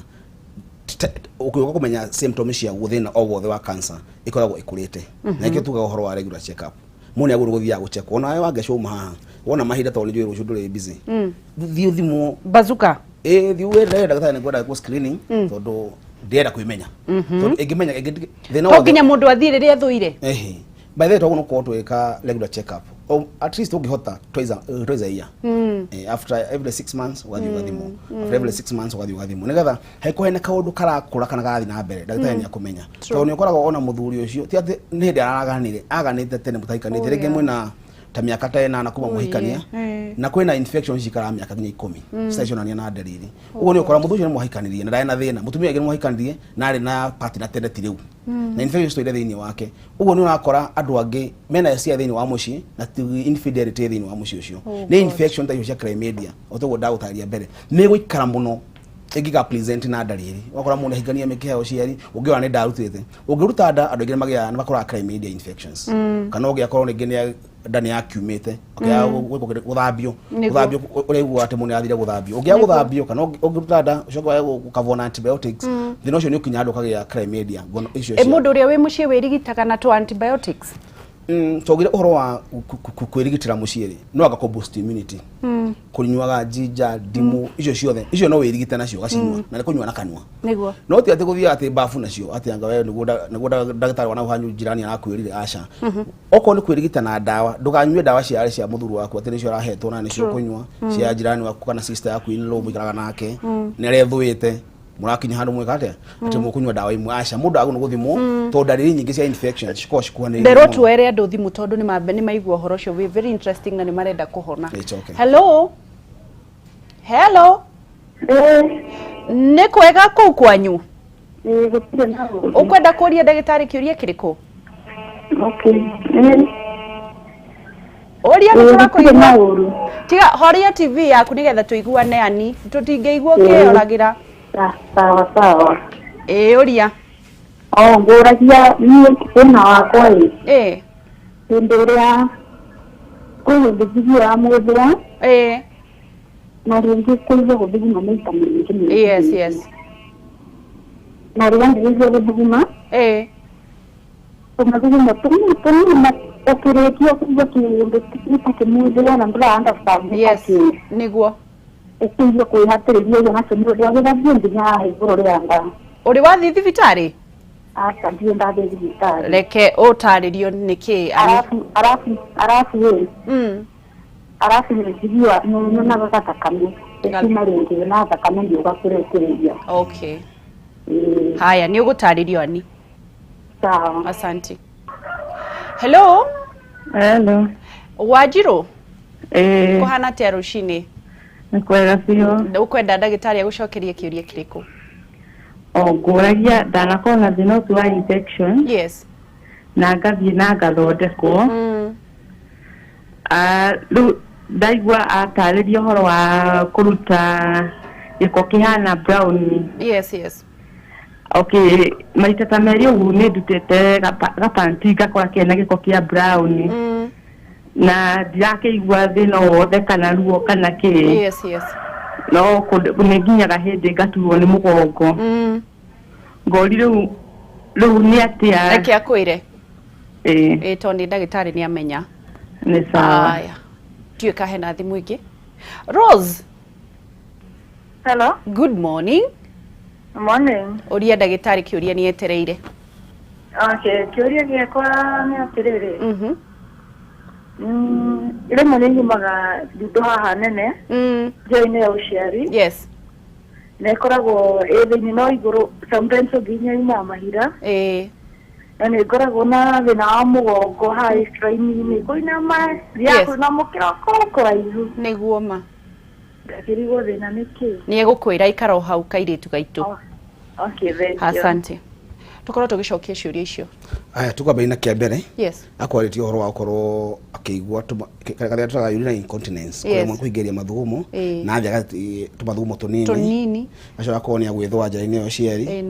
S2: ũkĩuga kũmenya symptoms cia thĩna o wothe wa cancer ĩkoragwo ĩkũrĩte. Na ikĩo tuga ũhoro wa regular check up. Mũnĩ agũrũ gũthiaga gũchekwo na Wangeci uma haha wona mahinda tondũ nĩ rũciũ ndũrĩ busy. Thiĩ thimo bazuka thiĩ wĩra ndagĩtarĩ nĩ kwenda ku screening tondũ ndĩrenda kwĩmenya. Tondũ ĩngĩmenya thĩna wothe nginya mũndũ athiĩ rĩrĩa thũire. By the way twago no tweka regular check up or at least ungihota twice a year. After every 6 months wathi ugathimo, after every 6 months wathi ugathimo nigetha haikuhene kaundu karakura kana gathi na mbere ndagĩtarĩ nĩ akumenya. Tondũ nĩ ũkoragwo ona mũthuri ũcio ti atĩ nĩ hĩndĩ aganĩte tene mũtaikanĩte rĩngĩ mwĩna ta mĩaka ta 8 kuma mũhikania na kwĩna infections cikara mĩaka nginya 10 stationania na ndariri. Ũguo nĩ ũkora mũthuri ũcio nĩ mũhikanirie na ndaĩ na thĩna, mũtumia ũngĩ nĩ mũhikanirie na arĩ na partner tene ti rĩu na infections toire thĩinĩ wake. Ũguo nĩ ũrakora andũ angĩ mena cia thĩinĩ wa mũciĩ na infidelity thĩinĩ wa mũciĩ ũcio. Nĩ infection ta icio cia chlamydia ũtagwo ndagũtarĩria mbere nĩ gũikara mũno ĩngĩga present na ndariri. Wakora mũndũ hingania mĩkiha ũciari ũngĩona nĩ ndarutĩte ũngĩruta nda andũ aingĩ magĩa nĩ makoraga chlamydia infections kana ũngĩakorwo ningĩ nĩ ndani yakiumĩte gũthambio ũrĩguo atĩ mũndũ athire gũthambio ũngĩa gũthambio kana ũngĩruta nda ũcoka ũkavona antibiotics thina ũcio nĩ ũkinya andũ kagĩa chlamydia icio mũndũ ũrĩa wĩ mũciĩ wĩrigitaga na antibiotics. Togire ũhoro wa kwĩrigitĩra mũciĩ no anga boost immunity kũnyuaga jinja ndimu icio ciothe icio no wĩrigite nacio gacinyua na nĩ kũnyua na kanua niguo no ti atĩ gũthia atĩ bafu nacio atĩ anga wewe nĩguo ndagĩtarĩ wana ũhanyu jirani arakwĩrire aca okorwo nĩ kwĩrigita na ndawa ndũkanyue ndawa cia mũthuri waku atĩ nĩcio arahetwo na nĩcio kũnyua cia jirani waku kana sister yaku in-law mũikaraga nake nĩ arethũĩte mũrakinya handũ mwĩka atĩa atĩ mũkũnyua ndawa imwe aca mũndũ agũ gũthimwo tondũ ndariri nyingĩ cia infection cikuhanĩrĩirie. Nderwo twere andũ thimũ tondũ nĩ maigua ũhoro ũcio very interesting na nĩ marenda kũhona. Hello nĩ kwega kũu kwanyu? Ũkwenda kũria ndagĩtarĩ kĩũria kĩrĩkũ? Ũria nĩ tũrakũigua. Tiga horia TV yaku nĩgetha tũiguane ani tũtingĩigua ũkĩoragĩra. Sawa. Ũria. Ngũragia niĩ thĩna wakwa hĩndĩ ĩrĩa kũgũthithia mũthia na rĩngĩ kũigua gũthuguma maita maingĩ. Yes. Na rĩrĩa ndĩrĩgua gũthuguma tũmathuguma tũnini ũkĩrĩkia kũigua kĩndũ gĩtakĩmũthia na ndĩra understand. Yes, nĩguo ũkĩigua kwĩhatĩrĩria ũguo nacio nĩ ũrĩa gĩthathiĩ nginya haha igũrũ rĩa nda. Ũrĩ wathiĩ thibitarĩ? Aca ndirĩ ndathiĩ thibitarĩ. Reke ũtarĩrio nĩkĩ? Arafu nĩnjigua nyonaga gathakame ĩkima rĩngĩ na thakame ndiũgakũrĩkĩrĩria. Okay. Haya nĩ ũgũtarĩrio ani. Sawa. Asante. Hello. Wanjirũ? Kũhana atĩa rũcinĩ? Nĩ kwega biũ. Ũkwenda ndagĩtarĩ agũcokerie kĩũria kĩrĩkũ? Ngũragia ndanakorwo na thĩna ũcio wa infection. Yes. Na ngathiĩ na ngathondekwo. Rĩu ndaigua atarĩria ũhoro wa kũruta gĩko kĩhana brown. Yes. Okay, maita ta merĩ ũguo nĩ ndutĩte gapanti ngakora kena gĩko kĩa brown. Na ndirakĩigua thĩna wothe kana ruo kana kĩ. Yes. No nĩ nginyaga hĩndĩ ngaturwo nĩ mũgongo. Ngori rĩu nĩ atĩa? Reke akwĩre. Tondũ nĩ ndagĩtarĩ nĩ amenya. Nĩ sawa. Haya. Tuĩka hena thimũ ingĩ. Rose. Hello. Good morning. Morning. Ũria ndagĩtarĩ kĩũria nĩ etereire. Okay, kĩũria gĩakwa nĩ atĩrĩrĩ. Rĩmwe nĩ nyumaga thundo haha nene. Njĩra-inĩ ya ũciari. Yes.
S6: nekoragwo ethini no iguru sometimes oginya ina mahira na koragwo na thina wa mugongo high strain ni koina ma ya kuna mukira ko raihu
S1: niguo ma
S6: ndakirigo thina niki
S1: ni egukwira ikaro hau kairitu gaitu
S6: okay thank you
S1: asante tukorwo tugicokia ciuria icio
S2: aya tukaba ina kia mbere
S1: yes
S2: akwariti horo wa korwo akigwa karia tutaga urinary incontinence kwa mwe kuigeria mathugumo na thia tumathugumo tunini acio akoni agwithwa njara-ini yo cieri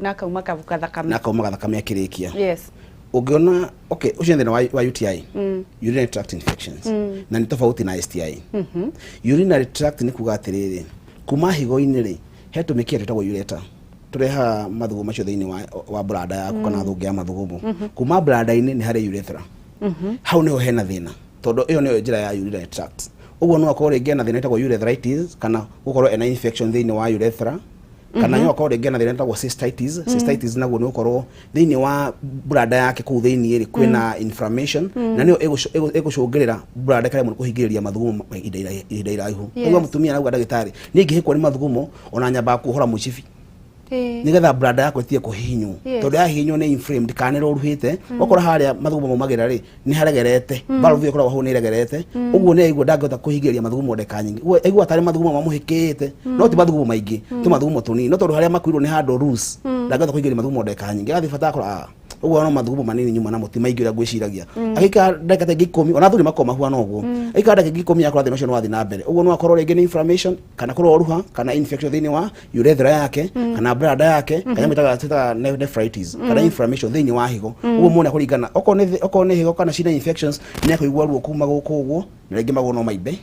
S1: na kauma kavuka thakame
S2: akirikia
S1: yes
S2: ugiona okay ucio thina wa UTI urinary tract infections na ni tofauti na STI urinary tract ni kuga atiriri kuma higo-ini ri he tumikia twetagwo ureter tureha mathugumo macio thiini wa bladder yaku kana thungi ya mathugumo kuma bladder-ini ni hari urethra hau niho hena thina tondu iyo niyo njira ya urinary tract uguo no akorwo ringi na thina etagwo urethritis kana gukorwo ena infection thiini wa urethra kana no akorwo ringi na thina etagwo cystitis naguo ni gukorwo thiini wa bladder yake kuu thiini ri kwina inflammation na niyo egucungirira bladder kare muno kuhingiriria mathugumo ihinda iraihu uguo mutumia nauga ndagitari ni ngihikwo ni mathugumo ona nyamba kuhora mucibi nigetha bladder yako tie kuhinywo tondu ya hinywo ni inflamed kana ruhite okora haria mathugumo maumagira ri ni haregerete valve ikora ho ni regerete uguo ni aigua ndangota kuhingiria mathugumo ndeka nyingi aigua tari mathugumo mamuhikite no ti mathugumo maingi ti mathugumo tunini no tondu haria makuirwo ni hando loose ndangota kuhingiria mathugumo ndeka nyingi gathi fata akora uguo no mathugumo manini nyuma na muti maingi ura gwiciragia agika ndaka ta 10 ona thuri makoma huana uguo agika ndaka 10 akora thina ucio no wathi na mbere uguo no akorwo ringi ni inflammation kana korwo ruha kana infection thiini wa urethra yake kana bladder yake kana mitaga nephritis kana inflammation thiini wa higo uguo mona kuringana oko ne higo kana cina infections ni akuigua ruo kuma guku uguo na ringi mago no maimbe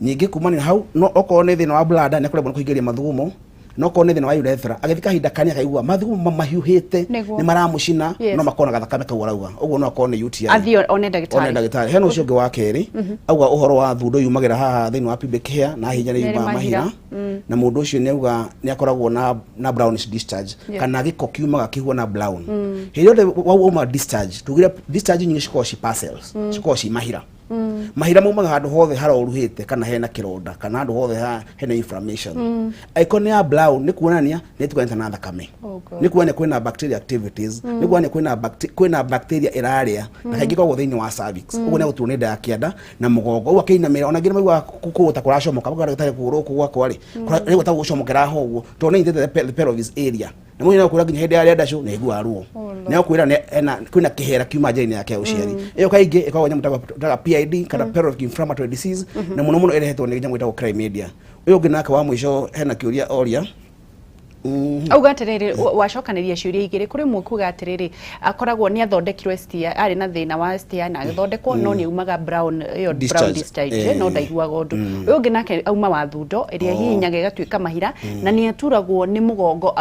S2: nyingi kumani hau no oko ne thina wa bladder ne kurebo kuhigeria mathugumo no kone thina wa urethra agithika hinda kania kaigua mathugumo mahiuhite ni maramucina no makona gathakame kau arauga uguo no akone UTI
S1: athio one ndagitari
S2: heno ucio ngi wa keri auga uhoro wa thundo yumagira haha thini wa pubic hair na hinya ni mahira na mundu ucio ni auga ni akoragwo na brownish discharge kana giko kiumaga kihua na brown hiyo wa discharge tugire discharge nyingi cikoci parcels cikoci mahira mahira mumaga handu hothe haroruhite kana hena kironda kana handu hothe hena inflammation icon ya brown ni kuonania ni tukanita na thakame ni kuonania kwina bacteria activities ni kuonania kwina bacteria iraria na kaingi kwa thiini wa cervix uguo ni gutu ni nda ya kianda na mugongo uguo keina mera ona ngira maigua kukuta kuracomoka baka ndagitari kuruku gwa kwari ni gutagu gucomokera ho uguo to ni intete the pelvis area na mwenye nakura nginya hende ya ndasho na igua ruo ni akwira kwina kihera kiuma njira-ini yake ya uciari iyo kaingi ikawa nyamu taga PID kana pelvic inflammatory disease na muno muno irehetwo ni nyamu itagwo chlamydia uyo nginaka wa mwisho hena kiuria oria
S1: auga atiriri wacokaniria ciuria igiri kuri mwe kuga atiriri akoragwo ni athondekirwo STI ari na thina wa STI na athondekwo no ni umaga brown discharge no ndaiguaga undu uyu ungi nake auma wa thundo iria hihinyaga igatuika mahira na ni aturagwo ni mugongo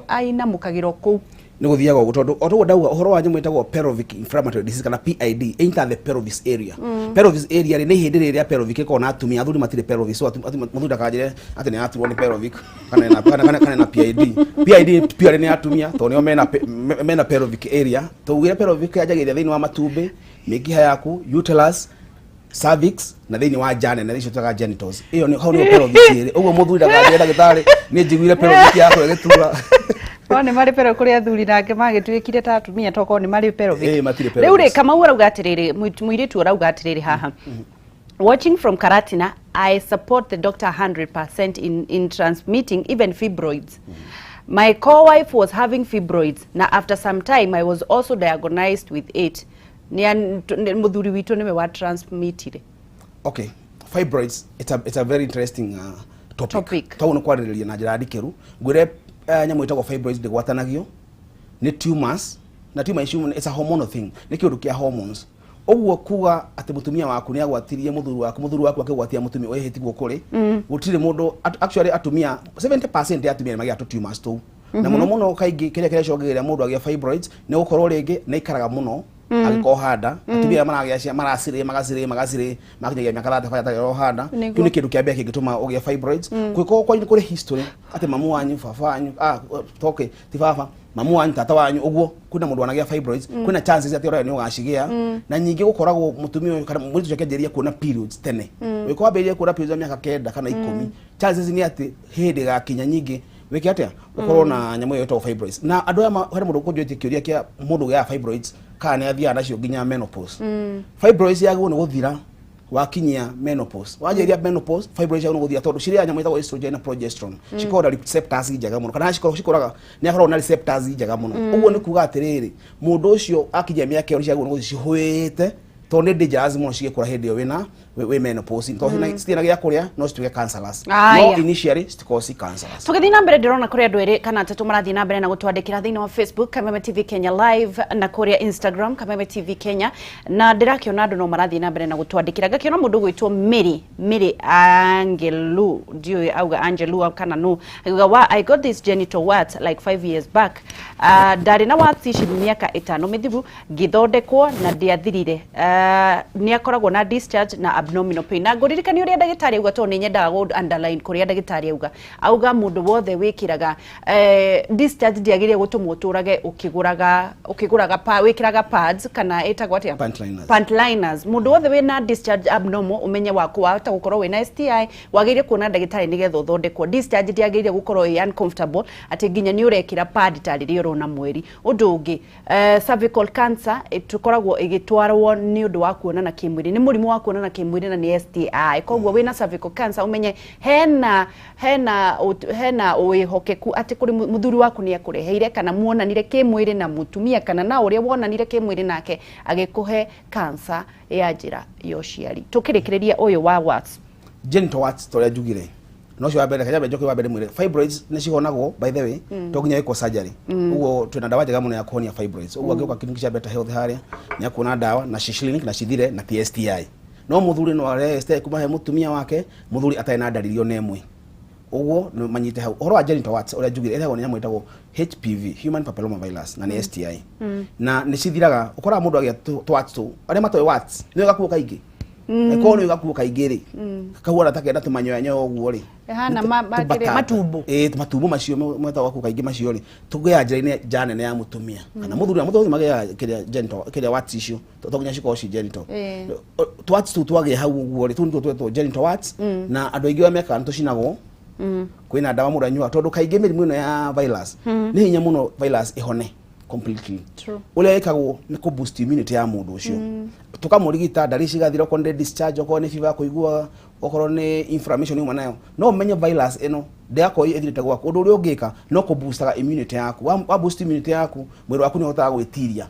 S1: aina mukagiro ku
S2: ni guthiaga ugu tondu oto ndauga uhoro wa nyamu itagwo pelvic inflammatory disease kana PID enter the pelvis area pelvis area ni hindi riria pelvic ikona atumia athuri matire pelvis so muthunda kanjire ati ni aturwo ni pelvic kana na PID pia ni atumia to nio mena pelvic area to ugire pelvic yajagiria thiini wa matumbi mikiha yaku uterus cervix na thiini wa jane na ricio twaga genitals iyo ni hau ni pelvic area uguo muthuri kanjire ndagitari ni njiguire pelvic yako igitura
S1: Wone mari pero kuri athuri nake magituikire ta atumia toko ni mari pero riu ri kama urauga atiriri muiritu urauga atiriri haha watching from Karatina I support the doctor 100% in transmitting even fibroids my co-wife was having fibroids na after some time I was also diagnosed with it ni muthuri witu niwe wa transmitted
S2: okay fibroids it's a very interesting topic tawuno kwaririria na njira ndikeru ngwire nyamu itagwo fibroids ndigwatanagio ni tumors na tumor issue it's a hormonal thing ni kiundu kia hormones oguo kuga ati mutumia waku ni agwatirie muthuru waku akigwatia mutumia wehetigwo kuri gutire mundu actually atumia 70% ya atumia magia tumors tu na muno kaingi kire cogegeria mundu agia fibroids ni gukorwo ringi na ikaraga muno agiko handa atumia maragia maracire makinyagia miaka 30 faya ta handa kuni kindu kia mbere kingituma ugia fibroids kwiko kuri history ati mamu wanyu baba wanyu toke ti baba mamu wanyu tata wanyu uguo kuna mundu anagia fibroids kuna chances ati ora ni ugashigia na nyingi gukoragwo mutumia kana muri tucekejeria kuona periods tene wiko waberia kuona periods ya miaka 9 kana 10 chances ni ati hindi ga kinya nyingi wiki atia ukorwo na nyamu yo to fibroids na andu ya hari mundu kunjete kiuria kia mundu ya fibroids kana athia nacio nginya menopause fibroids yagu ni guthira wakinyia menopause wajeria menopause fibroids yagu ni guthira tondu ciria nyamu itago estrogen na progesterone cikora receptors njega muno kana cikoraga ni akorwo na receptors njega muno uguo ni kuga atiriri mundu ucio akinyia miaka iyo ciagu ni gucihwite tondu dangerous muno cigikura hindi yo wina we menopause tondu citina gia kuria no cituge cancerous no initially cause cancerous.
S1: Tugithi na mbere ndirona kuria andu eri kana atatu marathi na mbere na gutwandikira thiini wa Facebook Kameme TV Kenya live na kuria Instagram Kameme TV Kenya na ndirakiona andu no marathi na mbere na gutwandikira ngakiona mundu gwitwo Miri Angelu ndio auga Angelu kana no auga I got this genital warts like 5 years back ndari na warts ici miaka 5 mithiru ngithondekwo na ndiathirire ni akoragwo na discharge na abdominal pain na nguririkani uria ndagitari auga to ni nyendaga go underline kuria ndagitari auga mundu wothe wikiraga discharge ndiagirie gutumwo turage ukiguraga wikiraga pads kana etagwo atia pantliners mundu wothe wina discharge abnormal umenye wako wata gukorwo wina STI wagirie kuona ndagitari nigetha uthondekwo discharge ndiagirie gukorwo uncomfortable ati nginya ni urekira pad tariri urona mweri undu ungi cervical cancer tukoragwo igitwarwo ni undu wa kuonana kimwiri ni murimu wa kuonana kimwiri na ni STI kogwo wina cervical cancer umenye hena uihokeku ati kuri muthuri waku ni akureheire kana muonanire kimwiri na mutumia kana na uria wonanire kimwiri nake agikuhe cancer ya njira ya uciari tukirikiria uyu wa warts
S2: genital warts toria jugire no cio abere kaja bejoke wabere mwire fibroids ni cihonagwo by the way to nginya iko surgery ugo twina dawa njega muno ya kuhonia fibroids ugo agioka kiringi cia Better Health haria ni akuona dawa na clinic na cithire na PSTI no muthuri no are STI kuma he mutumia wake muthuri atai na dalili one emwe ugo no manyite hau horo wa genital warts uria jugire ethagwo ni nyamu itagwo HPV human papilloma virus na ni STI na ni cithiraga ukora mundu agia warts tu aria matoe warts ni gakuo kaingi eko ni gakuo kaingi ri kahuana takenda tumanyoya nyo uguo ri
S1: hana matumbo
S2: matumbo macio mweta waku kaingi macio ri tugia njira-ini janene ya mutumia kana muthuri magia kiria genital kiria warts icio toginya ciko ci genital warts tu twage hau uguo ri tu ndio twetwo genital warts na andu aingi wa meka nto cinagwo kwina dawa mundu anyua tondu kaingi mirimu ino ya virus ni hinya muno virus ihone completely ulia ikagwo ni ku boost immunity ya mundu ucio tukamurigita ndari cigathira ko ndi discharge ko ni fever kuigua okoro ni inflammation yuma nayo no menye virus eno ndako ithirite gwaku undu uri ungika no ku boostaga immunity yaku wa boost immunity yaku mwiri waku ni hotaga gwitiria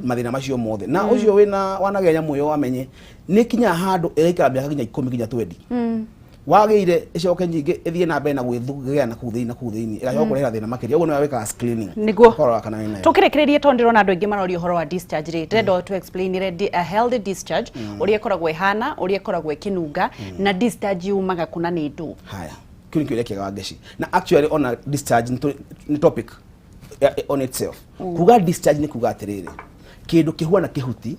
S2: mathina macio mothe na ucio wina wanagenya muyo wamenye ni kinya handu iraikara miaka kinya 10 kinya 20 wageire icoke nyingi ithie na mbere na gwithugea na kuthini igacoka kurehera thina makiria uguo ni waweka screening
S1: niguo tukirikirie to ndirona andu aingi marori uhoro wa discharge rate rendo to explain a healthy discharge uria koragwo ihana uria koragwo ikinunga na discharge yumaga kuna ni ndu
S2: haya kuni kiuria kiega Wangeci na actually on a discharge ni topic on itself kuga discharge ni kuga atiriri kindu kihuana kihuti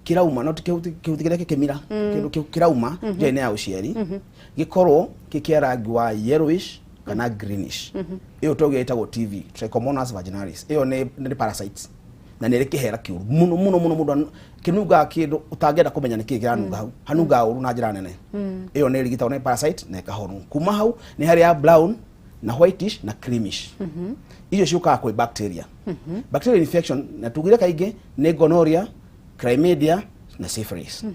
S2: kirauma no kihuti kiria kikimira kindu kirauma jene ya uciari gikorwo kikiarangi wa yellowish kana greenish iyo toge itagwo TV Trichomonas vaginalis iyo ni parasites na ni rikihera kiuru muno mundu kinuga kindu utangenda kumenya niki kiranunga hau hanunga uru na njira nene iyo ni rigitagwo ni parasite na ikahonu kuma hau ni hari ya brown na whitish na creamish iyo ciukaga kwi bacteria bacterial infection na tugire kaingi ni gonorrhea chlamydia na syphilis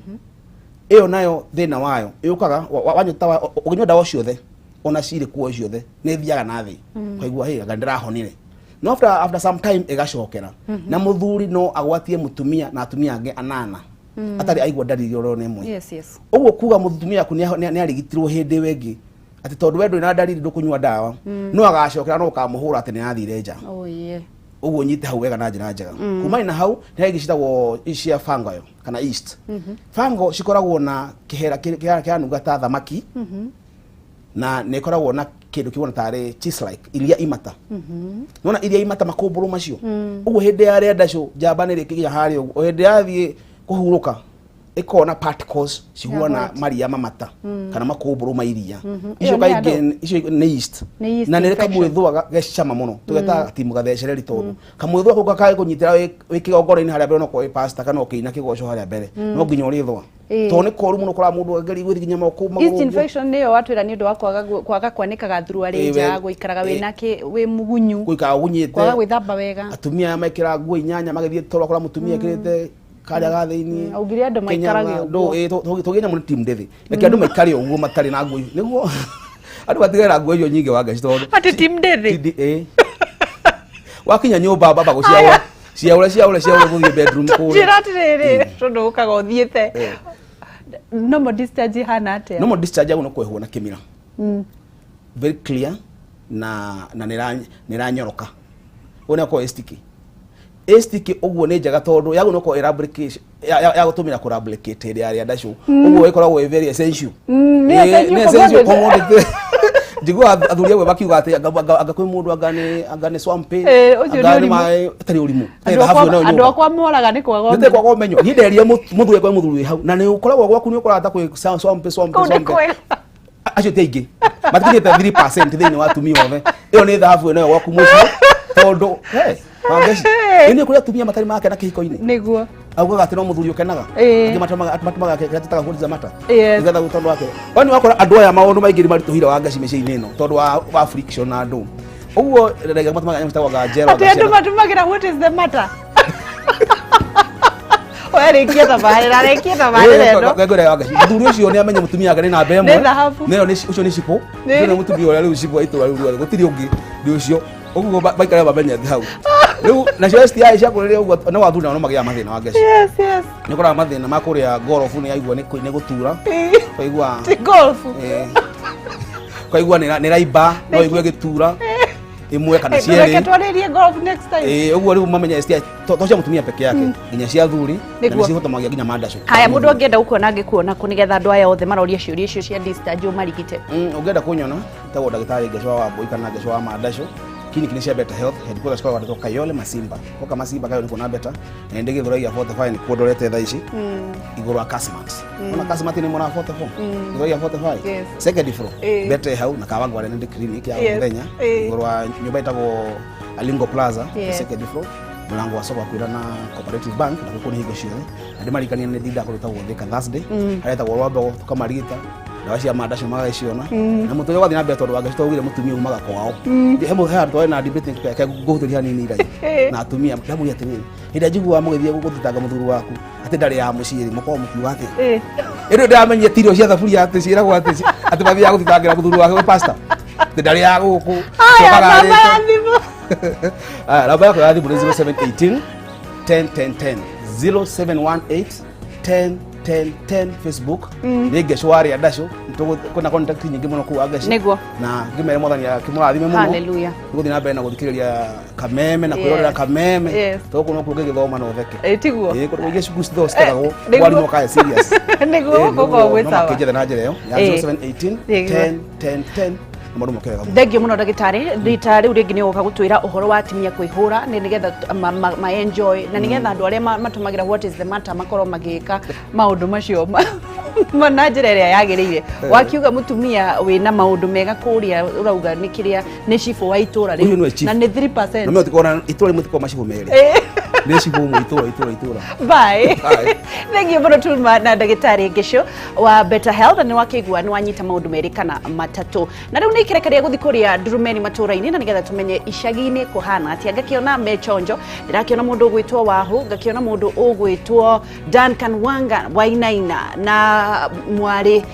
S2: iyo nayo thina wayo yukaga wanyota uginyo dawa ciothe ona ciri kuo ciothe ni thiaga na thi kwaigua hey gandira honire no after some time igacokera na muthuri no agwatie mutumia na atumia ange anana atari aigwa dalili oro nemwe
S1: yes
S2: uguo kuga mutumia ku ni arigitirwo hindi wengi ati tondu wendo ina dalili ndukunywa dawa no agacokera no kamuhura ati ni athire nja uguo nyite hau wega na njira njega kuma ina hau ni haigi citagwo cia fungo kana yeast fungo cikoragwo na kihera kia nunga ta thamaki na ne koragwo na kindu kiwona tare cheese like iria imata nona iria imata makumburu macio uguo hindi ya renda cio jamba ni rikinya hari uguo hindi yathie kuhuruka ikona particles cihuana maria mamata kana makumburu mairia icio kaingi icio ni yeast na nire kamwithwa gecama muno tugeta timu gathecereri tondu kamwithwa ko kakai kunyitira wikigongora-ini haria mbere no ko pasta kana ukiina kigoco haria mbere no nginya urithwa to ne koru muno kora mundu ngeri gwithi ginya moko maguru
S1: yeast infection niyo watwira ni ndu wa kwaga kwanikaga thuru ari nja guikaraga winake wi mugunyu
S2: guikaraga gunyite
S1: kwaga gwithamba wega
S2: atumia mekira nguo inyanya magithie tora kora mutumia kirite karia gathiini
S1: augire andu maikarage
S2: uguo tuginya mu team ndethi reke andu maikare uguo matari na nguo niguo andu batigera nguo icio nyingi Wangeci tondu
S1: ati team ndethi
S2: wakinya nyumba baba guciawa ciaura guthie bedroom ku
S1: njira atiriri tondu ukaga uthiete normal discharge hana atia
S2: normal discharge no kwehwo na kimira very clear na niranyoroka ona ko STK uguo ni njaga tondu yagu no ko eradication ya gutumira ku eradicate ria ria ndashu uguo ikoragwo very essential
S1: ni essential
S2: commodity digo athuria we bakiuga ati anga kwi mundu angane swampe angane mai tari urimu
S1: andu akwa moraga ni kwaga
S2: nite kwaga menyo ni nderia muthuri kwa muthuri hau na ni ukoragwo gwaku ni ukorata kwi swampe acio teigi matikite 3% thini wa tumia othe iyo ni thahabu eno gwaku mucio tondu Wangeci ini kuria tumia matari make na kihiko-ini
S1: niguo
S2: augaga ati no muthuri ukenaga ngi matumaga ketataga kuliza mata ngetha gutondu wake wani wakora andu aya maundu maingi marituhira Wangeci meciini ino tondu wa friction na andu uguo rega matumaga nyamutaga njero
S1: ati andu matumagira what is the matter Rekia tabarira ndo
S2: ngegora Wangeci muthuri ucio ni amenye mutumia ngari na mbemo nero ni ucio ni cipo ni mutumia uria riu cipo itu riu gutiri ungi ndi ucio uguo baikara bamenya thau riu na cio STI cia kuriria uguo no wathuna no magia mathina Wangeci
S1: yes
S2: ni kora mathina makuria gorofu ni aigua ni gutura kaigua
S1: golf
S2: kaigua ni raiba no igwe gitura imwe kana cieri
S1: reke twaririe golf next time
S2: uguo riu mamenya STI to cia mutumia peke yake nginya cia thuri na cihotomagia nginya mandacu
S1: haya mundu angienda gukuona ngikuona kunigetha andu aya othe maroria ciuria icio cia discharge umarigite
S2: ungienda kunyona tago ndagitari Ngeci wa Boy kana Ngeci wa mandacu clinic ni cia Better Health headquarters kwa watoto Kayole Masimba kwa Masimba Kayole kuna Better na ndege thuragia 45 ni kuodorete thaa ici iguru wa Casmat ona Casmat ni mona 44 thuragia 45 second floor Better hau na kawangwa ni clinic ya muthenya iguru wa nyumba itagwo Alingo Plaza second floor mulango wa soko kwira na Cooperative Bank na kuko ni higo ciothe andi marikania ni dinda kuruta guthika Thursday areta gorwabo tukamarigita na wacia mandacu magaiciona na mutu wathi na beto Wangeci tawire mutumia umaga kwao hemo handu na debate ke guthuri hanini irai na atumia ndamu ati ni ida njigua mugithie guthitanga muthuru waku ati ndari ya muciiri mukoo mukiuga ati ino ndamenye tirio cia thaburia ati ciragwo ati bathi ya guthitangira muthuru wake pastor ati ndari ya guku namba yako ya thimu ni 0718 10 10 10 0718 10 10 Facebook ni Ngeci wa ndashu kuna contact nyingi muno ku Wangeci na ngimere mwathani ya kimurathime muno
S1: haleluya
S2: guthi na mbere na guthikiriria kameme na kwirorera kameme toko no kuge githoma no theke
S1: tiguo
S2: ko Yesu Kristo stagago wali no kai serious
S1: niguo koko gwetawa
S2: kije na njere yo ya 0718 10 10 10
S1: thengio muno ndagitari rita riu ringi ni uka gutwira uhoro wa atimia kwihura ni nigetha ma enjoy na nigetha andu aria matumagira what is the matter makorwo magika maundu macio na njira iria yagirire wakiuga mutumia wina maundu mega kuria urauga ni kiria ni cifu wa itura riu na ni 3%
S2: na metikona itura mutiko macifu mere ni cifu mu itura
S1: bye thengio muno tuma na ndagitari Ngeci wa Better Health ni wakigua ni wanyita maundu meri kana matatu na riu ni kirekeria guthikuria ndurumeni matura-ini na nigetha tumenye icagi-ini kuhana atia ngakiona mechonjo ndirakiona mundu ugwitwo Wahu ngakiona mundu ugwitwo Duncan Wanga Wainaina na mwari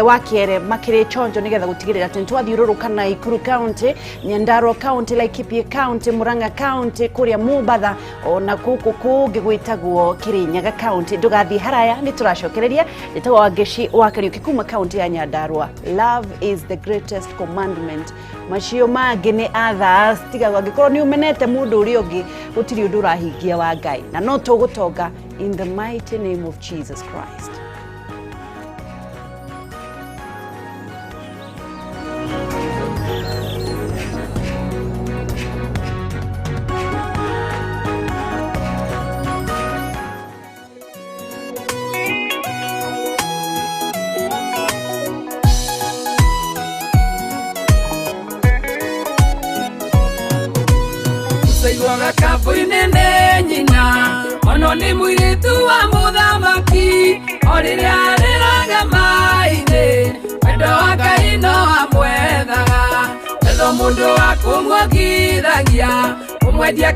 S1: wa kiere makire chonjo nigetha gutigirira ati twathiururuka na Ikuru County Nyandarua County Laikipia County Murang'a County kuria Mubatha ona kuku kungi gwitagwo Kirinyaga County ndugathi haraya ni turacokereria nitagwo Wangeci wa Kariuki kuma county ya Nyandarua. Love is the greatest commandment macio mangi ni others tiga wangikorwo ni umenete mundu uri ungi gutiri undu urahingia wa Ngai na no tugutonga in the mighty name of Jesus Christ.
S9: Saigwaga kabu-inĩ nyina ono nĩ mũirĩtu wa mũthamaki o rĩrĩa mundu wa kumwogithagia umwendia